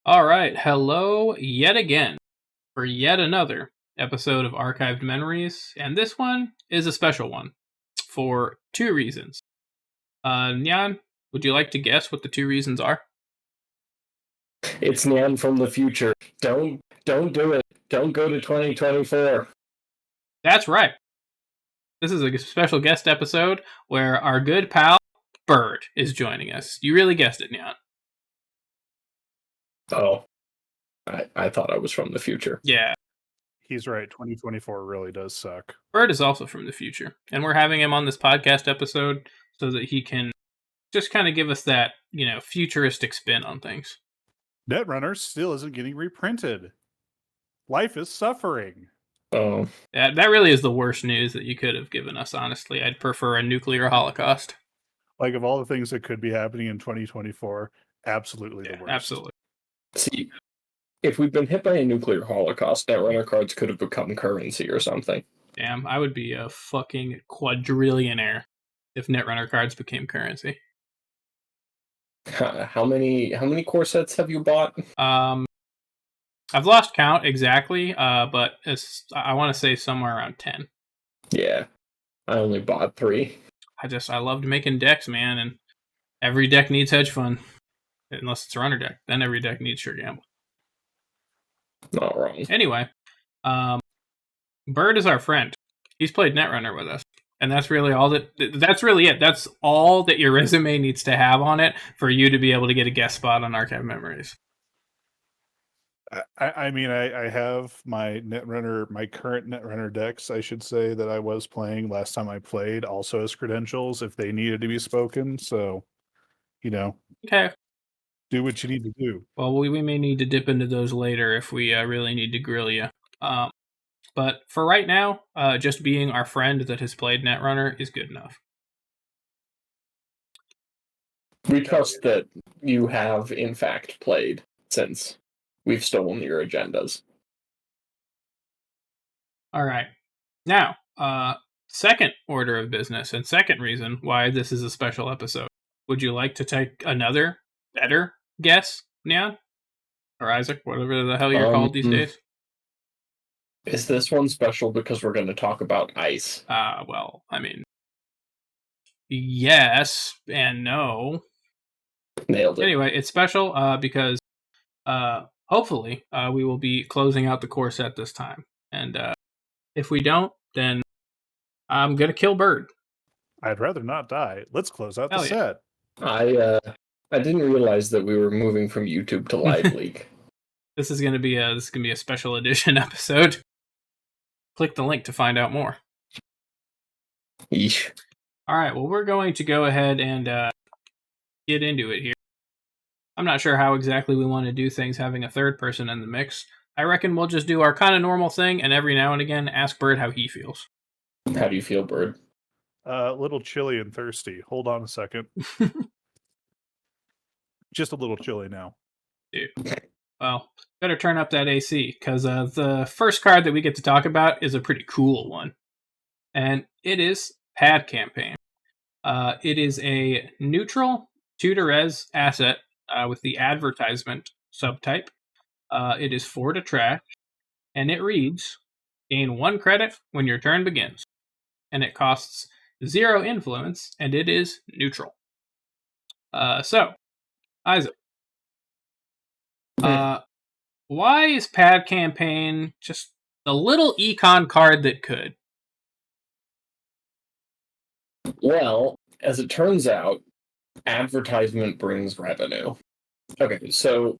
All right, hello yet again for yet another episode of Archived Memories, and this one is a special one for two reasons. Nyan, would you like to guess what the two reasons are? It's Nan from the future. Don't do it. Don't go to 2024. That's right. This is a special guest episode where our good pal Burd is joining us. You really guessed it, Nyan. Oh, I thought I was from the future. Yeah, He's right. 2024 really does suck. Burd is also from the future, and we're having him on this podcast episode so that he can just kind of give us that, futuristic spin on things. Netrunner still isn't getting reprinted. Life is suffering. Oh, That really is the worst news that you could have given us, honestly. I'd prefer a nuclear holocaust. Like, of all the things that could be happening in 2024, absolutely the worst. Absolutely. see, if we'd been hit by a nuclear holocaust, Netrunner cards could have become currency or something. Damn, I would be a fucking quadrillionaire if Netrunner cards became currency. How many core sets have you bought? I've lost count exactly, but I want to say somewhere around 10. Yeah, I only bought 3. I loved making decks, man, and every deck needs hedge fund. Unless it's a runner deck. Then every deck needs sure gamble. Not wrong. Anyway, Burd is our friend. He's played Netrunner with us. And that's really all that's really it. That's all that your resume needs to have on it for you to be able to get a guest spot on Archive Memories. I mean, I have my current Netrunner decks, I should say, that I was playing last time I played, also as credentials if they needed to be spoken. So, Okay. do what you need to do. Well, we may need to dip into those later if we really need to grill you. But for right now, just being our friend that has played Netrunner is good enough. We trust that you have, in fact, played, since we've stolen your agendas. All right. Now, second order of business and second reason why this is a special episode. Would you like to take another better guess, Nyan? Or Isaac, whatever the hell you're called these days? Is this one special because we're going to talk about ice? Well, I mean, yes and no. Nailed it. Anyway, it's special because hopefully we will be closing out the core set this time. And if we don't, then I'm going to kill Burd. I'd rather not die. Let's close out the set. I didn't realize that we were moving from YouTube to Live League. This is going to be a special edition episode. Click the link to find out more. Yeesh. All right, well, we're going to go ahead and get into it here. I'm not sure how exactly we want to do things having a third person in the mix. I reckon we'll just do our kind of normal thing, and every now and again ask Burd how he feels. How do you feel, Burd? A little chilly and thirsty. Hold on a second. Just a little chilly now. Dude. Well, better turn up that AC, because the first card that we get to talk about is a pretty cool one. And it is Pad Campaign. It is a neutral 2-to-res asset with the advertisement subtype. It is 4 to trash, and it reads, gain 1 credit when your turn begins. And it costs 0 influence, and it is neutral. So, Isaac. Why is Pad Campaign just a little econ card that could? Well, as it turns out, advertisement brings revenue. Okay, so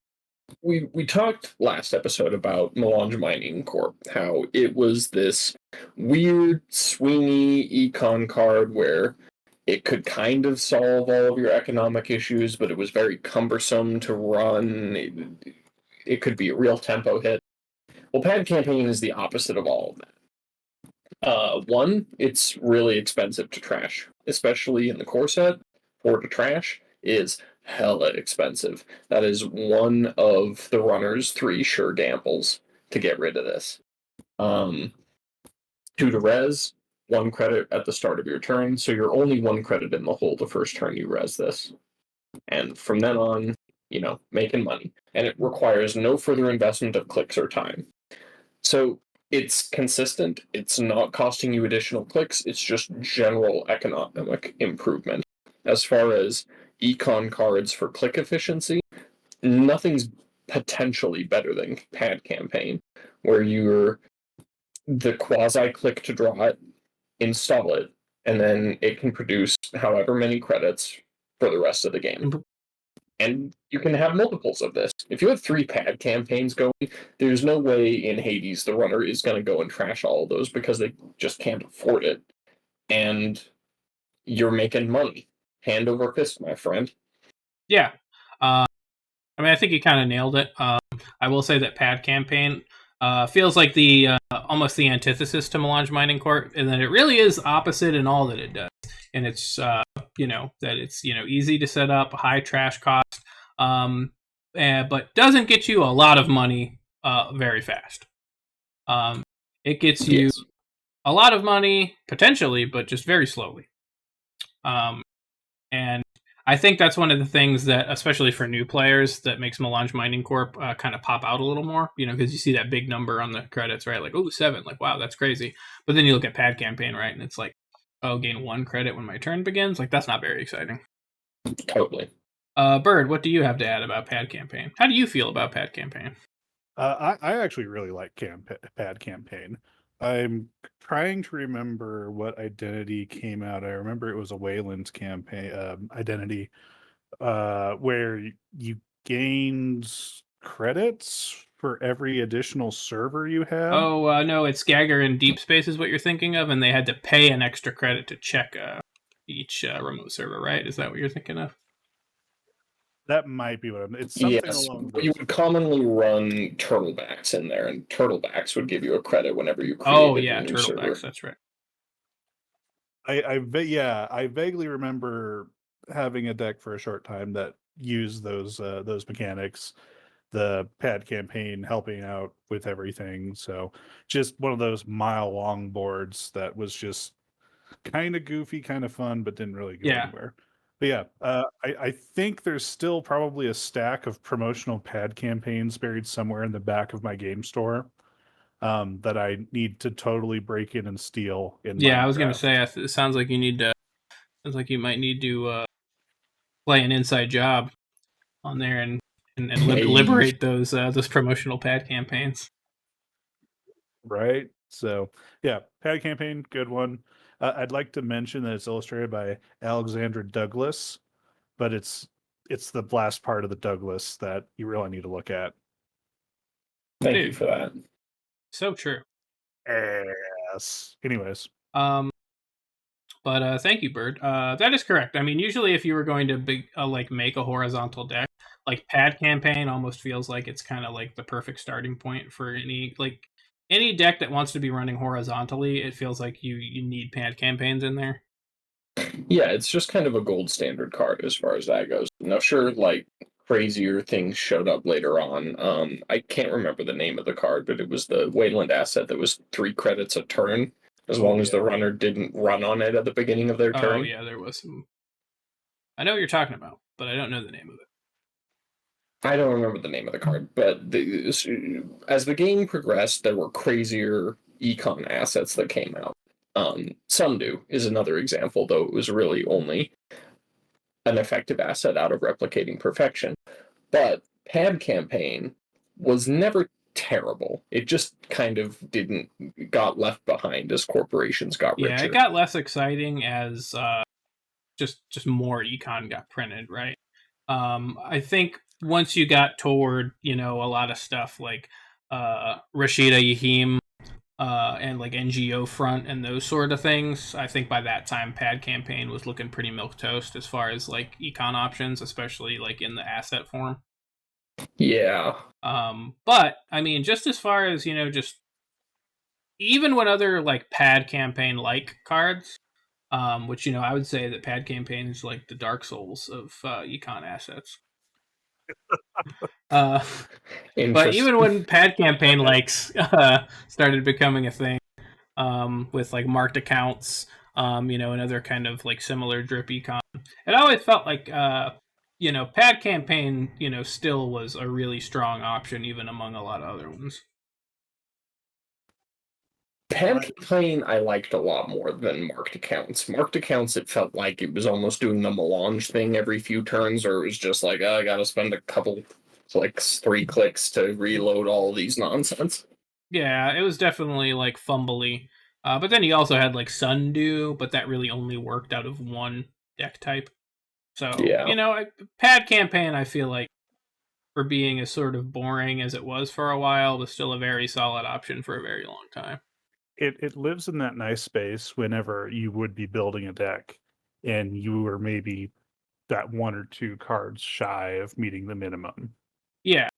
we talked last episode about Melange Mining Corp, how it was this weird, swingy econ card where it could kind of solve all of your economic issues, but it was very cumbersome to run. It could be a real tempo hit. Well, Pad Campaign is the opposite of all of that. One, it's really expensive to trash, especially in the core set. 4 to trash is hella expensive. That is one of the runner's 3 sure gambles to get rid of this. 2 to res, 1 credit at the start of your turn, so you're only 1 credit in the hole the first turn you res this. And from then on, making money, and it requires no further investment of clicks or time. So it's consistent. It's not costing you additional clicks. It's just general economic improvement. As far as econ cards for click efficiency, nothing's potentially better than Pad Campaign, where you're the quasi click to draw it, install it, and then it can produce however many credits for the rest of the game. Mm-hmm. And you can have multiples of this. If you have 3 pad campaigns going, there's no way in Hades the runner is going to go and trash all of those because they just can't afford it. And you're making money. Hand over fist, my friend. Yeah. I mean, I think you kind of nailed it. I will say that Pad Campaign feels like the almost the antithesis to Melange Mining Court, and that it really is opposite in all that it does. And it's that it's easy to set up, high trash cost, but doesn't get you a lot of money very fast. It gets you a lot of money potentially, but just very slowly. And I think that's one of the things that, especially for new players, that makes Melange Mining Corp kind of pop out a little more, because you see that big number on the credits, right? Like, 7, like, wow, that's crazy. But then you look at Pad Campaign, right? And it's like, gain 1 credit when my turn begins. Like, that's not very exciting. Totally. Burd, what do you have to add about Pad Campaign? How do you feel about Pad Campaign? I actually really like Pad Campaign. I'm trying to remember what identity came out. I remember it was a Wayland's campaign identity where you gained credits for every additional server you had. Oh, no, it's Gagger and Deep Space is what you're thinking of, and they had to pay an extra credit to check each remote server, right? Is that what you're thinking of? That might be what it's something along those. You would commonly run turtlebacks in there, and turtlebacks would give you a credit whenever you created a new server. Turtlebacks, that's right. I vaguely remember having a deck for a short time that used those mechanics. The Pad Campaign helping out with everything. So just one of those mile-long boards that was just kind of goofy, kind of fun, but didn't really go anywhere. But yeah, I think there's still probably a stack of promotional Pad Campaigns buried somewhere in the back of my game store that I need to totally break in and steal. I was going to say, it sounds like you need to. Sounds like you might need to play an inside job on there and liberate those promotional Pad campaigns. Right. So yeah, Pad Campaign, good one. I'd like to mention that it's illustrated by Alexandra Douglas, but it's the last part of the Douglas that you really need to look at. Thank you for that. So true. Yes. Anyways. But thank you, Burd. That is correct. I mean, usually if you were going to make a horizontal deck, like Pad Campaign almost feels like it's kind of like the perfect starting point for any deck that wants to be running horizontally. It feels like you need Pad Campaigns in there. Yeah, it's just kind of a gold standard card as far as that goes. Now, sure, like crazier things showed up later on. I can't remember the name of the card, but it was the Wayland asset that was 3 credits a turn, as long as the runner didn't run on it at the beginning of their turn. Oh yeah, there was some. I know what you're talking about, but I don't know the name of it. I don't remember the name of the card, but as the game progressed, there were crazier econ assets that came out. Sundew is another example, though it was really only an effective asset out of replicating perfection. But Pad Campaign was never terrible. It just kind of got left behind as corporations got richer. Yeah, it got less exciting as just more econ got printed, right? I think once you got toward, a lot of stuff like Rashida Yahim and like NGO Front and those sort of things, I think by that time Pad Campaign was looking pretty milquetoast as far as like econ options, especially like in the asset form. Yeah. But I mean, just as far as, just even when other like Pad Campaign like cards, which, I would say that Pad Campaign is like the Dark Souls of econ assets. But even when Pad Campaign likes started becoming a thing, with like marked accounts, and other kind of like similar drip econ, it always felt like Pad Campaign, still was a really strong option even among a lot of other ones. Pad Campaign I liked a lot more than Marked Accounts. Marked Accounts, it felt like it was almost doing the melange thing every few turns, or it was just like, oh, I gotta spend a couple clicks, 3 clicks to reload all these nonsense. Yeah, it was definitely like fumbly. But then you also had like Sundew, but that really only worked out of one deck type. So, Yeah. Pad Campaign, I feel like, for being as sort of boring as it was for a while, was still a very solid option for a very long time. It lives in that nice space whenever you would be building a deck and you were maybe that 1 or 2 cards shy of meeting the minimum. Yeah,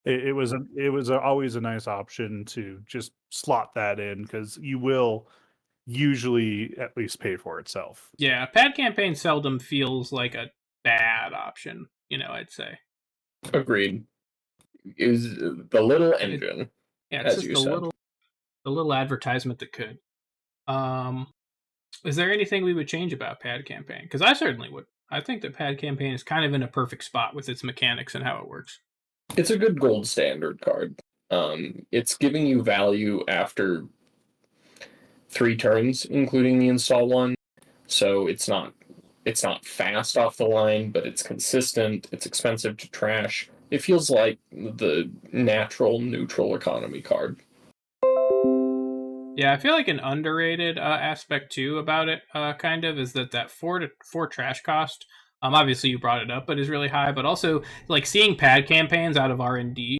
It was always a nice option to just slot that in because you will usually at least pay for itself. yeah. Pad Campaign seldom feels like a bad option, I'd say. Agreed. Is the little It, engine, yeah, it's as just you the said. little advertisement that could. Is there anything we would change about Pad Campaign? Because I certainly would. I think that Pad Campaign is kind of in a perfect spot with its mechanics and how it works. It's a good gold standard card. It's giving you value after 3 turns, including the install one. So it's not fast off the line, but it's consistent. It's expensive to trash. It feels like the natural neutral economy card. Yeah, I feel like an underrated aspect too about it, kind of, is that four trash cost. Obviously you brought it up, but is really high. But also, like seeing Pad Campaigns out of R&D,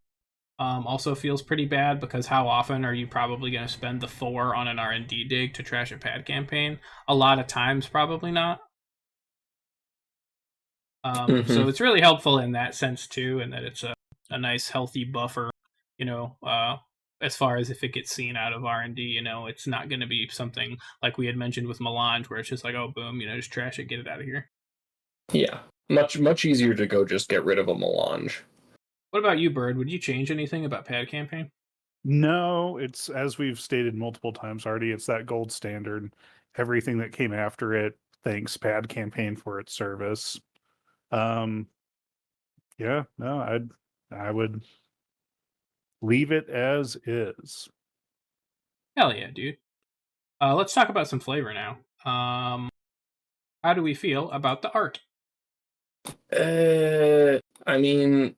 also feels pretty bad because how often are you probably going to spend the 4 on an R&D dig to trash a Pad Campaign? A lot of times, probably not. So it's really helpful in that sense too, and that it's a nice healthy buffer, you know, uh, as far as if it gets seen out of R&D, it's not going to be something like we had mentioned with Melange where it's just like, oh, boom, just trash it, get it out of here. Yeah, much easier to go just get rid of a melange. What about you, Burd? Would you change anything about Pad Campaign? No, it's as we've stated multiple times already, it's that gold standard. Everything that came after it, thanks Pad Campaign for its service. Um, yeah, no, I would leave it as is. Hell yeah, dude. Let's talk about some flavor now. How do we feel about the art? I mean,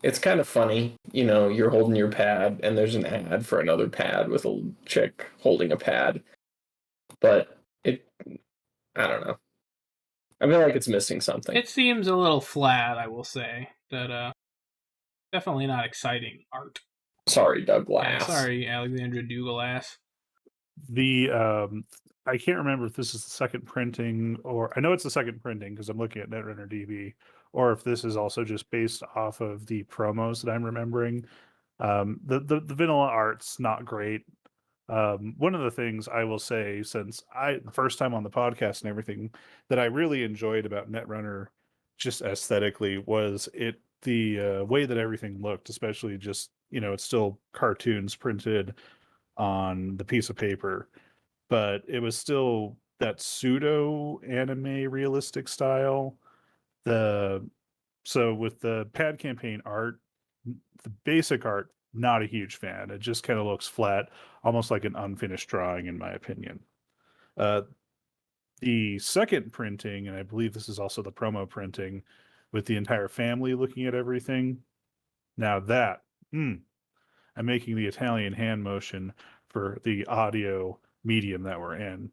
it's kind of funny. You're holding your pad, and there's an ad for another pad with a chick holding a pad. But I don't know. I feel like it's missing something. It seems a little flat, I will say. That definitely not exciting art. Sorry, Doug Yeah, Glass. sorry, Alexandra Douglas. The I can't remember if this is the second printing, or I know it's the second printing because I'm looking at Netrunner DB, or if this is also just based off of the promos that I'm remembering. The vanilla art's not great. One of the things I will say, since the first time on the podcast and everything, that I really enjoyed about Netrunner, just aesthetically, was the way that everything looked, especially just it's still cartoons printed on the piece of paper, but it was still that pseudo anime realistic style. The So with the Pad Campaign art, the basic art, not a huge fan. It just kind of looks flat, almost like an unfinished drawing, in my opinion. Uh, the second printing, and I believe this is also the promo printing, with the entire family looking at everything. Now that, I'm making the Italian hand motion for the audio medium that we're in.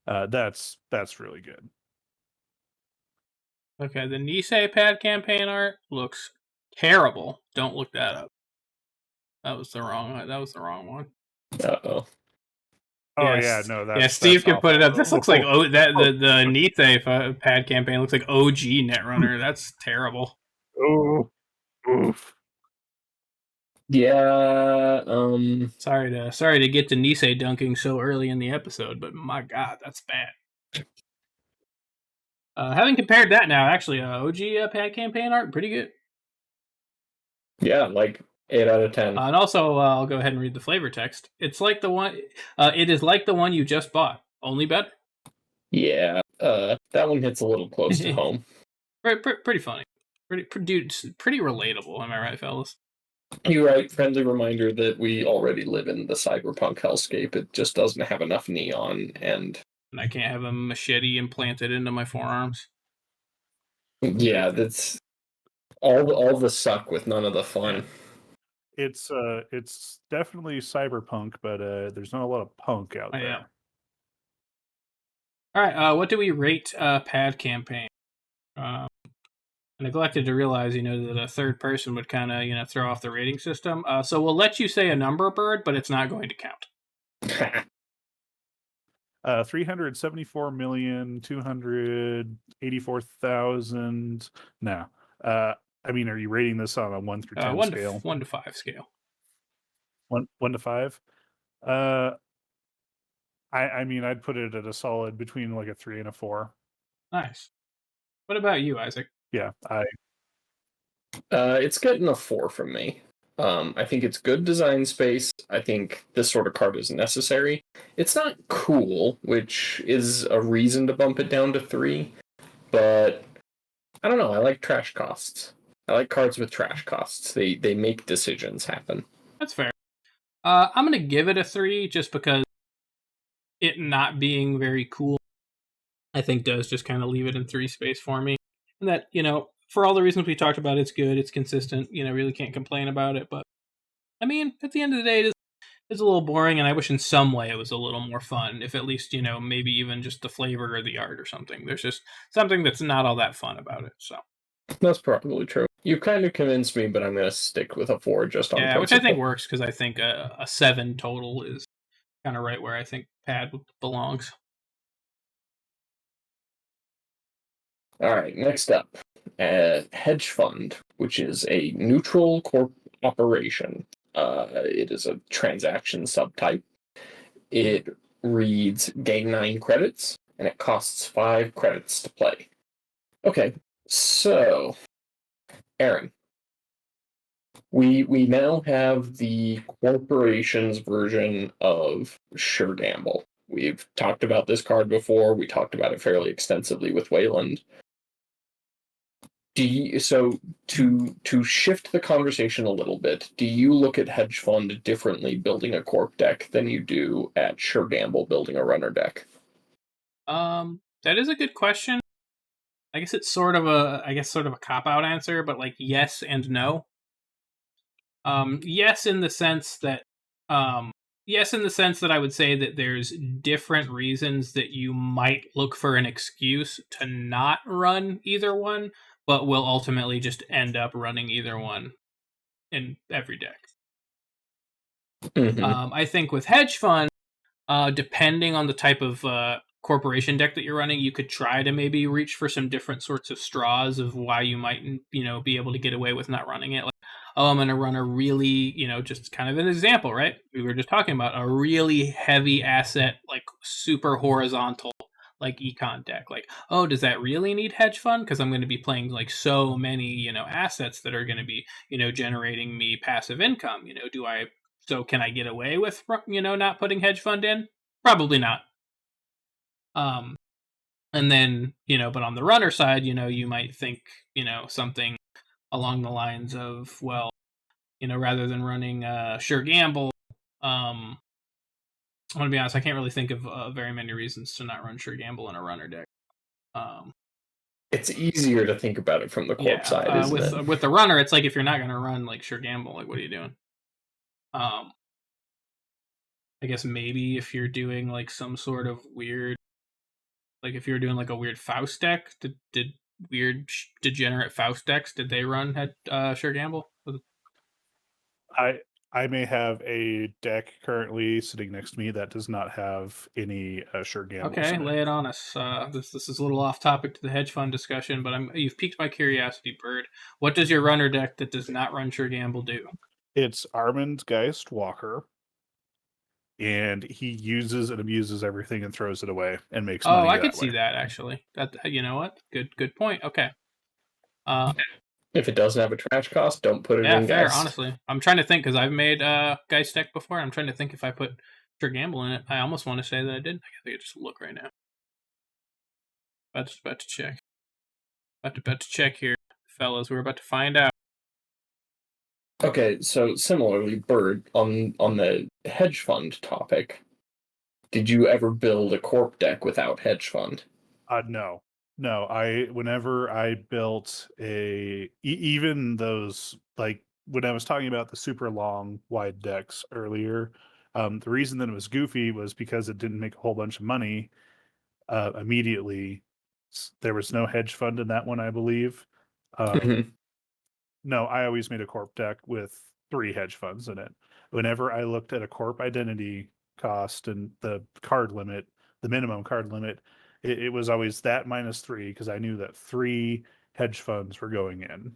That's really good. Okay, the Nisei Pad Campaign art looks terrible. Don't look that up. That was the wrong one. Uh-oh. Oh yeah, Yes. no, Yeah, that's Steve can put it up. awful. This looks like the Nisei Pad Campaign looks like OG Netrunner. That's terrible. Oh, oof. Yeah, Sorry to get to Nisei dunking so early in the episode, but my god, that's bad. Having compared that now, actually, OG Pad Campaign art, pretty good. yeah, like 8 out of 10. And also, I'll go ahead and read the flavor text. It's like the one. It is like the one you just bought, only better. Yeah, that one hits a little close to home. Pretty funny. Pretty relatable. Am I right, fellas? You're right. Friendly reminder that we already live in the cyberpunk hellscape. It just doesn't have enough neon, and And I can't have a machete implanted into my forearms. yeah, that's all the suck with none of the fun. It's definitely cyberpunk, but there's not a lot of punk out there. Yeah. All right. What do we rate Pad Campaign? I neglected to realize, that a third person would kind of, throw off the rating system. So we'll let you say a number, Burd, but it's not going to count. 374,284,000. No. I mean, are you rating this on a 1 through 10 scale? 1 to 5 scale. 1 to 5. I mean, I'd put it at a solid between like a 3 and a 4. Nice. What about you, Isaac? Yeah, it's getting a 4 from me. I think it's good design space. I think this sort of card is necessary. It's not cool, which is a reason to bump it down to 3, but I don't know. I like trash costs. I like cards with trash costs. They make decisions happen. That's fair. I'm going to give it a 3 just because it not being very cool, I think, does just kind of leave it in 3 space for me. And that, for all the reasons we talked about, it's good, it's consistent, really can't complain about it. But, I mean, at the end of the day, it's a little boring, and I wish in some way it was a little more fun, if at least, maybe even just the flavor or the art or something. There's just something that's not all that fun about it, so. That's probably true. You kind of convinced me, but I'm going to stick with a 4 just on principle. Which I think works, because I think a 7 total is kind of right where I think Pad belongs. All right, next up, hedge fund, which is a neutral corporation. It is a transaction subtype. It reads gain 9 credits, and it costs 5 credits to play. Okay, so Aaron, we now have the corporation's version of Sure Gamble. We've talked about this card before. We talked about it fairly extensively with Wayland. So to shift the conversation a little bit, do you look at hedge fund differently building a corp deck than you do at Sure Gamble building a runner deck? That is a good question. I guess it's sort of a cop out answer, but like yes and no. Yes in the sense that I would say that there's different reasons that you might look for an excuse to not run either one, but will ultimately just end up running either one in every deck. Mm-hmm. I think with hedge fund, depending on the type of corporation deck that you're running, you could try to maybe reach for some different sorts of straws of why you might, be able to get away with not running it. Like, I'm going to run a really, just kind of an example, right? We were just talking about a really heavy asset, like super horizontal, like econ deck. Like, oh, does that really need hedge fund? Because I'm going to be playing like so many, assets that are going to be, generating me passive income. So can I get away with, not putting hedge fund in? Probably not. And then, but on the runner side, you might think, something along the lines of, well, rather than running Sure Gamble, I'm going to be honest, I can't really think of very many reasons to not run Sure Gamble in a runner deck. It's easier to think about it from the corp side, isn't it? With the runner, it's like if you're not going to run like Sure Gamble, like what are you doing? I guess maybe if you're doing like some sort of weird, like if you're doing like a weird Faust deck, did weird degenerate Faust decks, did they run at Sure Gamble? I may have a deck currently sitting next to me that does not have any Sure Gamble. Okay, lay it on us. This is a little off topic to the hedge fund discussion, but you've piqued my curiosity, Burd. What does your runner deck that does not run Sure Gamble do? It's Armand Geist Walker, and he uses and abuses everything and throws it away and makes money. Oh, I could see that actually. That, you know what? Good point. Okay. If it doesn't have a trash cost, don't put it in. Yeah, fair. Geist. Honestly, I'm trying to think because I've made Geist deck before. I'm trying to think if I put Sure Gamble in it. I almost want to say that I did. I think I just look right now. About to check. About to check here, fellas. We're about to find out. Okay, so similarly, Burd, on the hedge fund topic, did you ever build a corp deck without hedge fund? No, no. Whenever I built even those, like when I was talking about the super long wide decks earlier, the reason that it was goofy was because it didn't make a whole bunch of money immediately. There was no hedge fund in that one, I believe. Mhm. No, I always made a corp deck with 3 hedge funds in it. Whenever I looked at a corp identity cost and the card limit, the minimum card limit, it was always that minus 3 because I knew that 3 hedge funds were going in.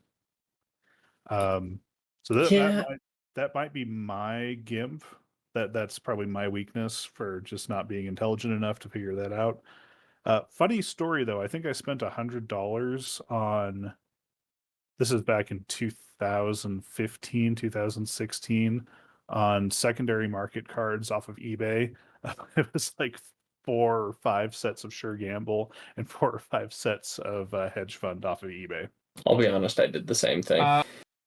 So Yeah. that might be my gimp. That's probably my weakness for just not being intelligent enough to figure that out. Funny story though, I think I spent $100 on, this is back in 2015, 2016, on secondary market cards off of eBay. It was like 4 or 5 sets of Sure Gamble and 4 or 5 sets of hedge fund off of eBay. I'll be honest, I did the same thing.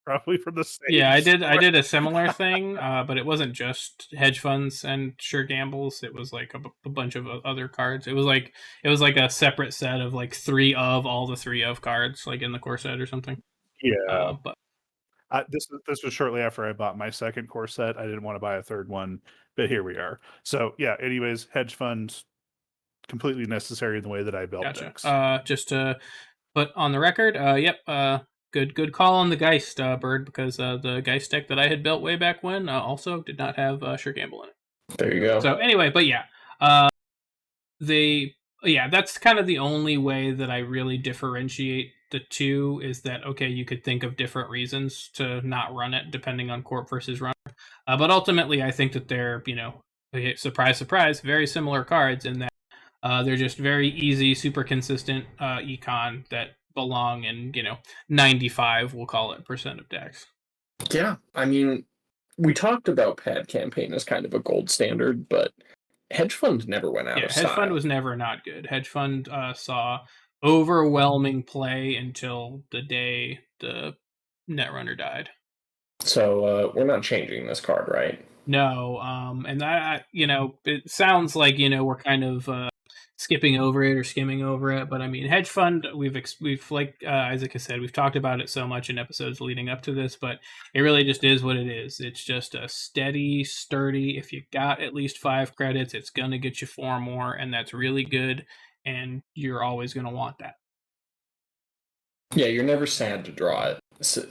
Probably from the same. Yeah, I did source. a similar thing, but it wasn't just hedge funds and Sure Gambles. It was like a bunch of other cards. It was like a separate set of like 3 of all the 3 of cards, like in the core set or something. Yeah. But This was shortly after I bought my second core set. I didn't want to buy a third one, but here we are. So yeah. Anyways, hedge funds completely necessary in the way that I built gotcha. decks. Just to put on the record, yep. Good call on the Geist Burd, because the Geist deck that I had built way back when also did not have Sure Gamble in it. There you go. So anyway, but yeah, that's kind of the only way that I really differentiate the two, is that okay, you could think of different reasons to not run it depending on corp versus runner, but ultimately I think that they're, surprise surprise, very similar cards in that they're just very easy, super consistent econ that belong in 95, we'll call it, percent of decks. Yeah, I mean, we talked about pad campaign as kind of a gold standard, but hedge fund never went out Yeah, of hedge fund style. was never not good. Hedge fund saw overwhelming play until the day the Netrunner died. So we're not changing this card, right? No, and that it sounds like we're kind of skipping over it or skimming over it, but I mean, hedge fund, we've like Isaac has said, we've talked about it so much in episodes leading up to this, but it really just is what it is. It's just a steady, sturdy. If you got at least 5 credits, it's gonna get you 4 more, and that's really good. And you're always gonna want that. Yeah, you're never sad to draw it. So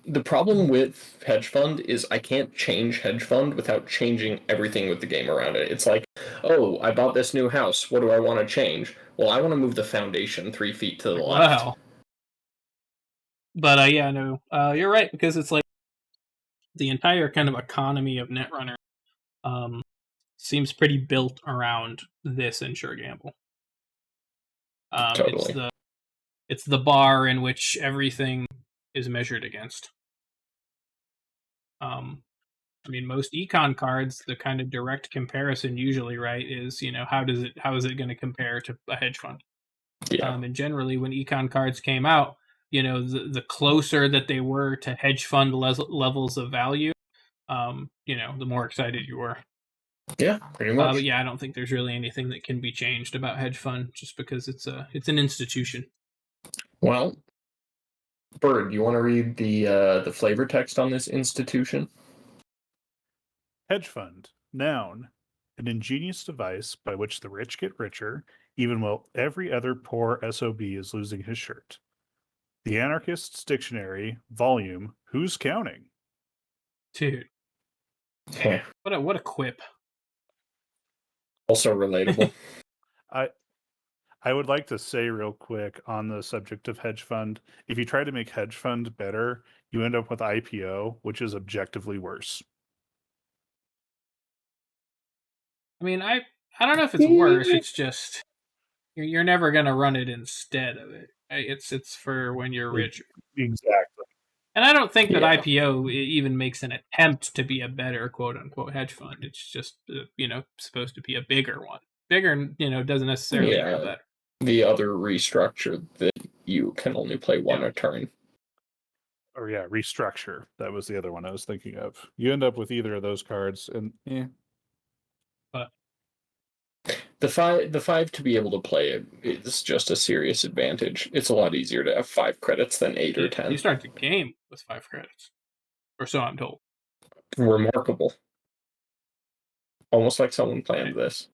the problem with hedge fund is I can't change hedge fund without changing everything with the game around it. It's like, oh, I bought this new house. What do I want to change? Well, I want to move the foundation 3 feet to the left. Wow. But yeah, no, you're right, because it's like the entire kind of economy of Netrunner seems pretty built around this and Sure Gamble. Totally. It's the bar in which everything is measured against. I mean, most econ cards, the kind of direct comparison usually, right, is how is it going to compare to a hedge fund? Yeah. And generally, when econ cards came out, the closer that they were to hedge fund levels of value, the more excited you were. Yeah, pretty much. But yeah, I don't think there's really anything that can be changed about hedge fund, just because it's an institution. Well, Bird, you want to read the flavor text on this institution? Hedge fund, noun, an ingenious device by which the rich get richer, even while every other poor SOB is losing his shirt. The Anarchist's Dictionary, volume, Who's Counting? Dude, Yeah. what a quip. Also relatable. I would like to say real quick on the subject of hedge fund, if you try to make hedge fund better, you end up with IPO, which is objectively worse. I mean, I don't know if it's worse. It's just you're never gonna run it instead of it. It's for when you're richer. Exactly. And I don't think that Yeah. IPO even makes an attempt to be a better quote unquote hedge fund. It's just supposed to be a bigger one. Bigger, doesn't necessarily equal better. The other restructure that you can only play one a turn. Or yeah, restructure. That was the other one I was thinking of. You end up with either of those cards, and But The five to be able to play it is just a serious advantage. It's a lot easier to have 5 credits than 8 or 10. you start the game with 5 credits, or so I'm told. Remarkable. Almost like someone planned this.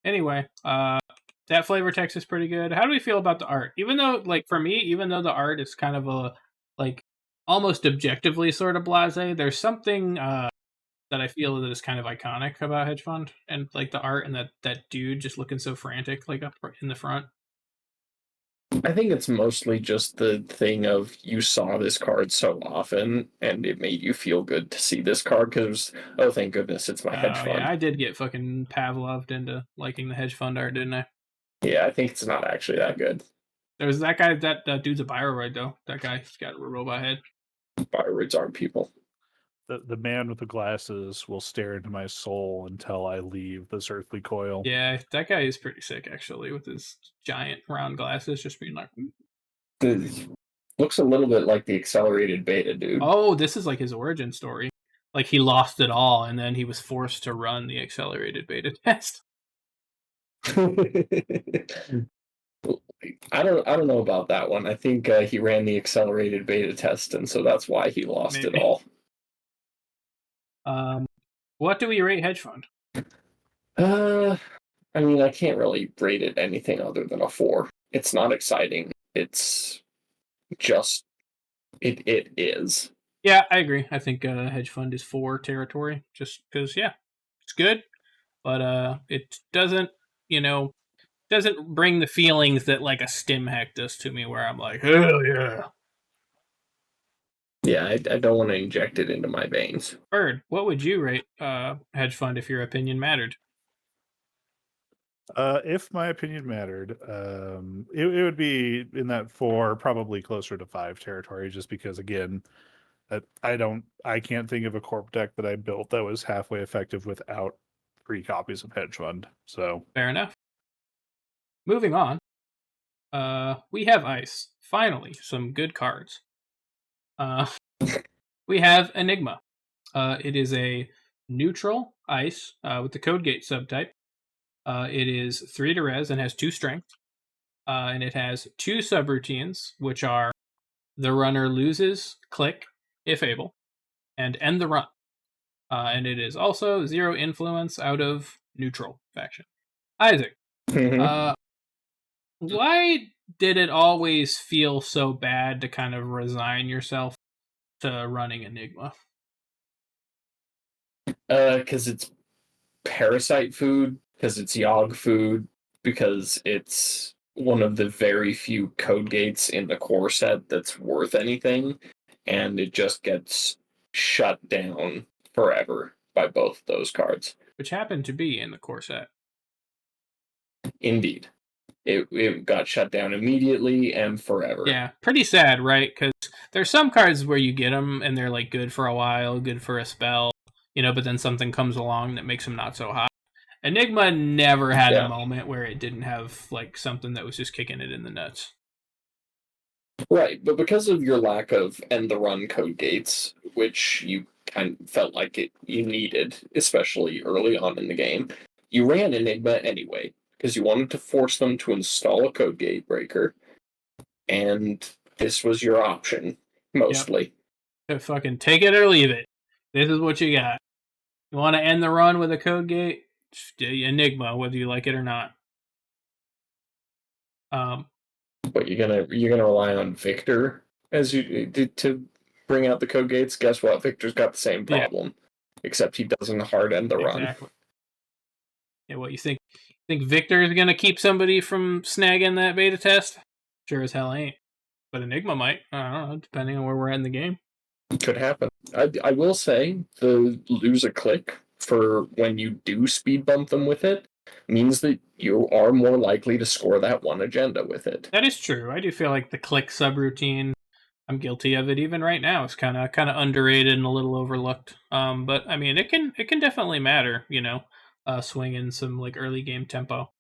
Anyway, that flavor text is pretty good. How do we feel about the art? Even though, like, for me, even though the art is kind of a, like, almost objectively sort of blasé, there's something that I feel that is kind of iconic about Hedge Fund, and, like, the art and that dude just looking so frantic, like, up in the front. I think it's mostly just the thing of you saw this card so often, and it made you feel good to see this card because, oh, thank goodness, it's my Hedge Fund. Yeah, I did get fucking Pavloved into liking the Hedge Fund art, didn't I? Yeah, I think it's not actually that good. There's that guy, that dude's a Bioroid, though. That guy's got a robot head. Bioroids aren't people. the man with the glasses will stare into my soul until I leave this earthly coil. Yeah, that guy is pretty sick, actually, with his giant round glasses, just being like... Looks a little bit like the accelerated beta, dude. Oh, this is like his origin story. Like, he lost it all, and then he was forced to run the accelerated beta test. I don't know about that one. I think he ran the accelerated beta test, and so that's why he lost it all. What do we rate Hedge Fund? I mean, I can't really rate it anything other than a 4. It's not exciting. It's just it is. Yeah, I agree. I think Hedge Fund is 4 territory, just because, yeah, it's good, but it doesn't, doesn't bring the feelings that, like, a stim hack does to me, where I'm like, hell yeah. Yeah, I don't want to inject it into my veins. Burd, what would you rate Hedge Fund if your opinion mattered? If my opinion mattered, it would be in that 4, probably closer to 5 territory, just because, again, I can't think of a corp deck that I built that was halfway effective without 3 copies of Hedge Fund. So Fair enough. Moving on, we have Ice. Finally, some good cards. We have Enigma. It is a neutral Ice with the Code Gate subtype. It is 3 to res and has 2 strength. And it has 2 subroutines, which are the runner loses click, if able, and end the run. And it is also 0 influence out of neutral faction. Isaac, why did it always feel so bad to kind of resign yourself to running Enigma? Because it's parasite food, because it's Yogg food, because it's one of the very few code gates in the core set that's worth anything, and it just gets shut down forever by both those cards. Which happened to be in the core set. Indeed. It got shut down immediately and forever. Yeah, pretty sad, right? Because there's some cards where you get them and they're like good for a while, good for a spell, but then something comes along that makes them not so hot. Enigma never had a moment where it didn't have like something that was just kicking it in the nuts. Right, but because of your lack of end the run code gates, which you kind of felt like you needed, especially early on in the game, you ran Enigma anyway, because you wanted to force them to install a code gate breaker, and this was your option, mostly. Yep. Fucking take it or leave it. This is what you got. You want to end the run with a code gate? Enigma, whether you like it or not. But you're gonna rely on Victor as you did to bring out the code gates. Guess what? Victor's got the same problem, except he doesn't hard end the run. Yeah, what you think? Think Victor is gonna keep somebody from snagging that beta test? Sure as hell ain't. But Enigma might. I don't know, depending on where we're at in the game. Could happen. I will say the lose a click for when you do speed bump them with it means that you are more likely to score that one agenda with it. That is true. I do feel like the click subroutine, I'm guilty of it even right now. It's kind of underrated and a little overlooked. But I mean, it can definitely matter. Swinging some like early game tempo.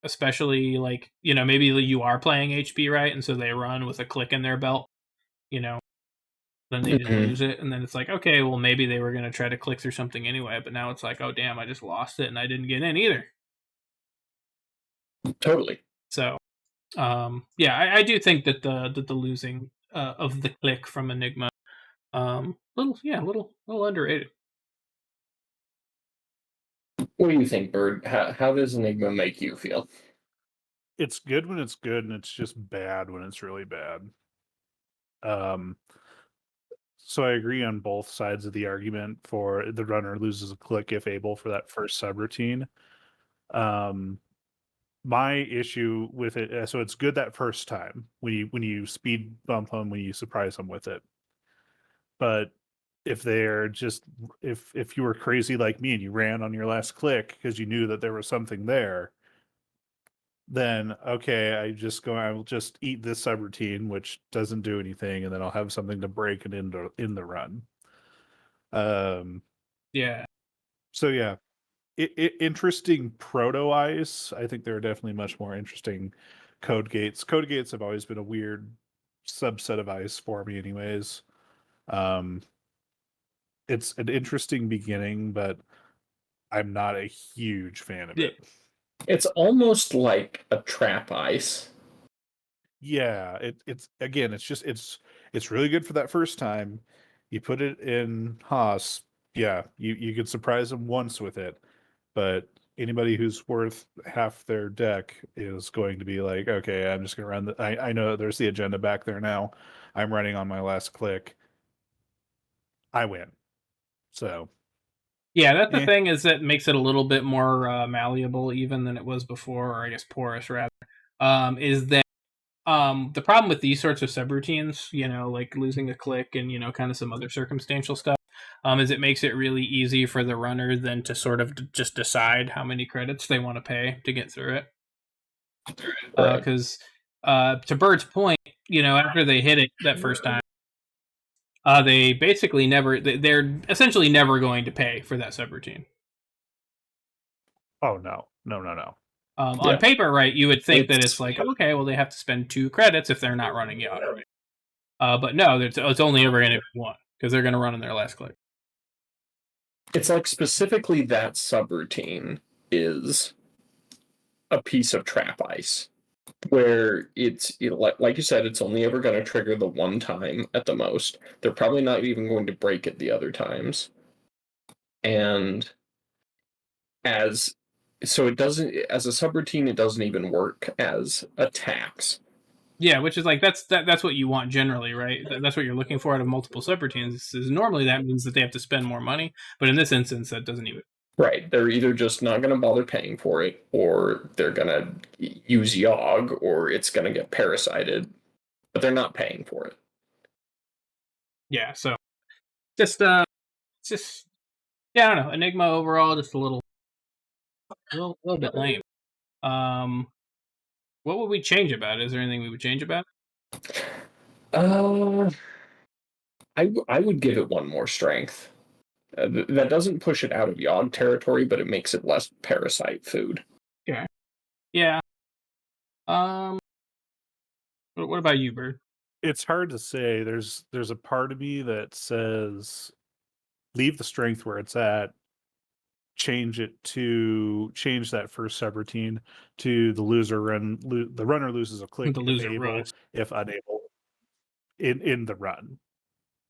especially like, maybe you are playing HP right, and so they run with a click in their belt, you know, then they didn't Mhm. lose it, and then it's like, okay, well maybe they were gonna try to click through something anyway, but now it's like, oh damn, I just lost it and I didn't get in either. Totally. So yeah, I do think that the losing of the click from Enigma, little underrated. What do you think, Bird? How does Enigma make you feel? It's good when it's good, and it's just bad when it's really bad. Um, so I agree on both sides of the argument for the runner loses a click if able for that first subroutine. Um, my issue with it, so it's good that first time when you speed bump them, when you surprise them with it. But if they're just if you were crazy like me and you ran on your last click because you knew that there was something there, then okay, I will just eat this subroutine, which doesn't do anything, and then I'll have something to break it in the run. Um, Yeah. so yeah, interesting proto ice. I think there are definitely much more interesting code gates. Code gates have always been a weird subset of ice for me, anyways. Um, it's an interesting beginning, but I'm not a huge fan of Yeah. it. It's almost like a trap ice. Yeah, it's again, it's really good for that first time. You put it in Haas, yeah, you could surprise them once with it, but anybody who's worth half their deck is going to be like, okay, I'm just gonna run I know there's the agenda back there now. I'm running on my last click. I win. So, Yeah, that's the eh. thing, is that makes it a little bit more malleable even than it was before, or I guess porous rather. Is that the problem with these sorts of subroutines, like losing a click and kind of some other circumstantial stuff, is it makes it really easy for the runner then to sort of just decide how many credits they want to pay to get through it. Right. Because to Bird's point, after they hit it that first time, they basically never, they're essentially never going to pay for that subroutine. Oh no. No, no, no. On Yeah. paper, right, you would think that it's It's like, okay, well, they have to spend 2 credits if they're not running Yada, right? But no, it's only ever going to be 1 because they're going to run on their last click. it's like specifically that subroutine is a piece of trap ice where it's like you said, it's only ever going to trigger the one time at the most. They're probably not even going to break it the other times. And as so it doesn't, as a subroutine, it doesn't even work as a tax. Yeah, which is like that's what you want generally, right? That's what you're looking for out of multiple subroutines. Is normally that means that they have to spend more money, but in this instance, that doesn't even. Right. They're either just not going to bother paying for it, or they're going to use Yogg, or it's going to get parasited, but they're not paying for it. Yeah, so just just yeah, I don't know. Enigma overall, just a little bit lame. Um, what would we change about it? Is there anything we would change about it? Uh, I would give it one more strength. That doesn't push it out of Yogg territory, but it makes it less parasite food. Okay. Yeah. Um, what about you, Bird? It's hard to say. There's a part of me that says leave the strength where it's at, change that first subroutine to the the runner loses a The click if loser able, rust. if unable in the run.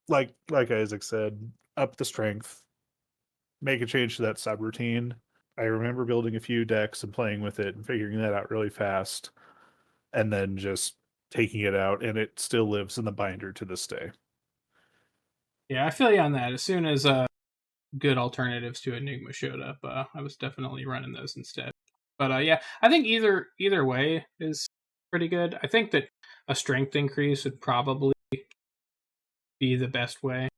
Like Isaac said, up the strength, make a change to that subroutine. I remember building a few decks and playing with it and figuring that out really fast, and then just taking it out, and it still lives in the binder to this day. Yeah, I feel you on that. As soon as good alternatives to Enigma showed up, I was definitely running those instead. But yeah, I think either way is pretty good. I think that a strength increase would probably be the best way.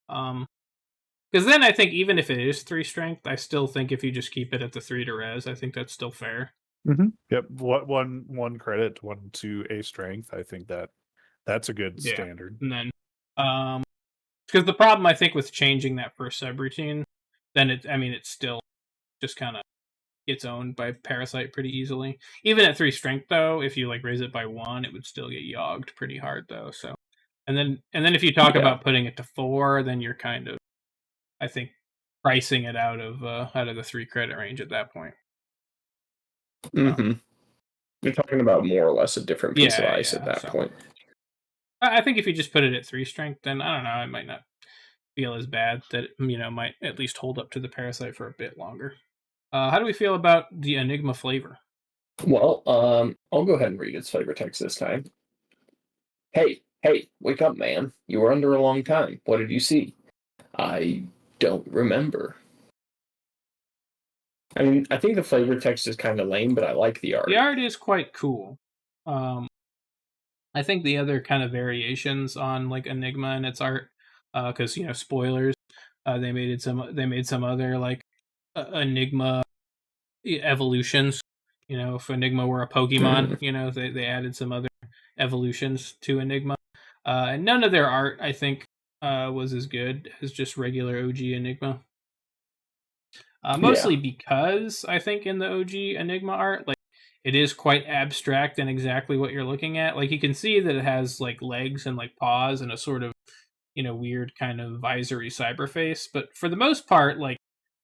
Because then I think even if it is 3 strength, I still think if you just keep it at the 3 to res, I think that's still fair. Yep. What one credit, one to a strength. I think that's a good Yeah, standard. and then because the problem I think with changing that first subroutine, then it's still just kind of gets owned by Parasite pretty easily. Even at 3 strength, though, if you like raise it by 1, it would still get yogged pretty hard, though. So, and then if you talk Yeah. about putting it to 4, then you're kind of, I think, pricing it out of the 3 credit range at that point. Mm-hmm. You're talking about more or less a different piece of ice at that point. I think if you just put it at 3 strength, then I don't know, it might not feel as bad. That might at least hold up to the Parasite for a bit longer. How do we feel about the Enigma flavor? Well, I'll go ahead and read its flavor text this time. Hey, wake up, man. You were under a long time. What did you see? I don't remember. I mean, I think the flavor text is kind of lame, but I like the art. The art is quite cool. I think the other kind of variations on like Enigma and its art, because spoilers, they made some other like Enigma evolutions. If Enigma were a Pokemon, they added some other evolutions to Enigma, and none of their art, I think, was as good as just regular OG Enigma. Mostly because I think in the OG Enigma art, like it is quite abstract and exactly what you're looking at. Like you can see that it has like legs and like paws and a sort of weird kind of visory cyber face, but for the most part, like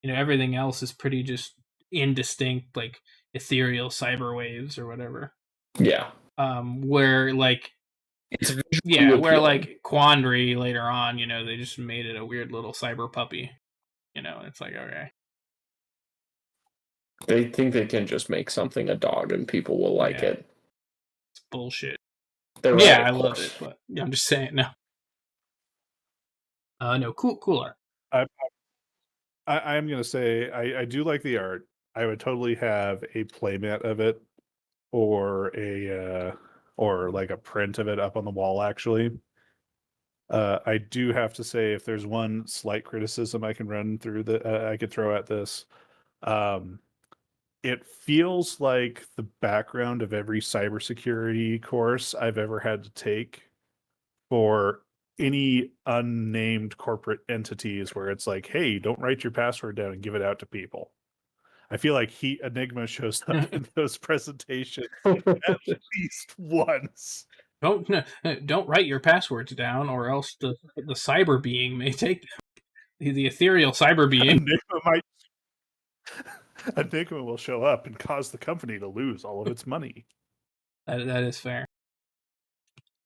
everything else is pretty just indistinct, like ethereal cyber waves or whatever. Yeah. Where like where like Quandary later on, they just made it a weird little cyber puppy. It's like, okay. They think they can just make something a dog and people will like it. It's bullshit. They're right, I love it, but I'm just saying no. No, cool art. I'm gonna say I do like the art. I would totally have a playmat of it, or like a print of it up on the wall. Actually, I do have to say, if there's one slight criticism I can run through that I could throw at this, it feels like the background of every cybersecurity course I've ever had to take for any unnamed corporate entities, where it's like, hey, don't write your password down and give it out to people. I feel like Enigma shows up in those presentations at least once. Don't write your passwords down, or else the cyber being may take the ethereal cyber being. Enigma will show up and cause the company to lose all of its money. That is fair.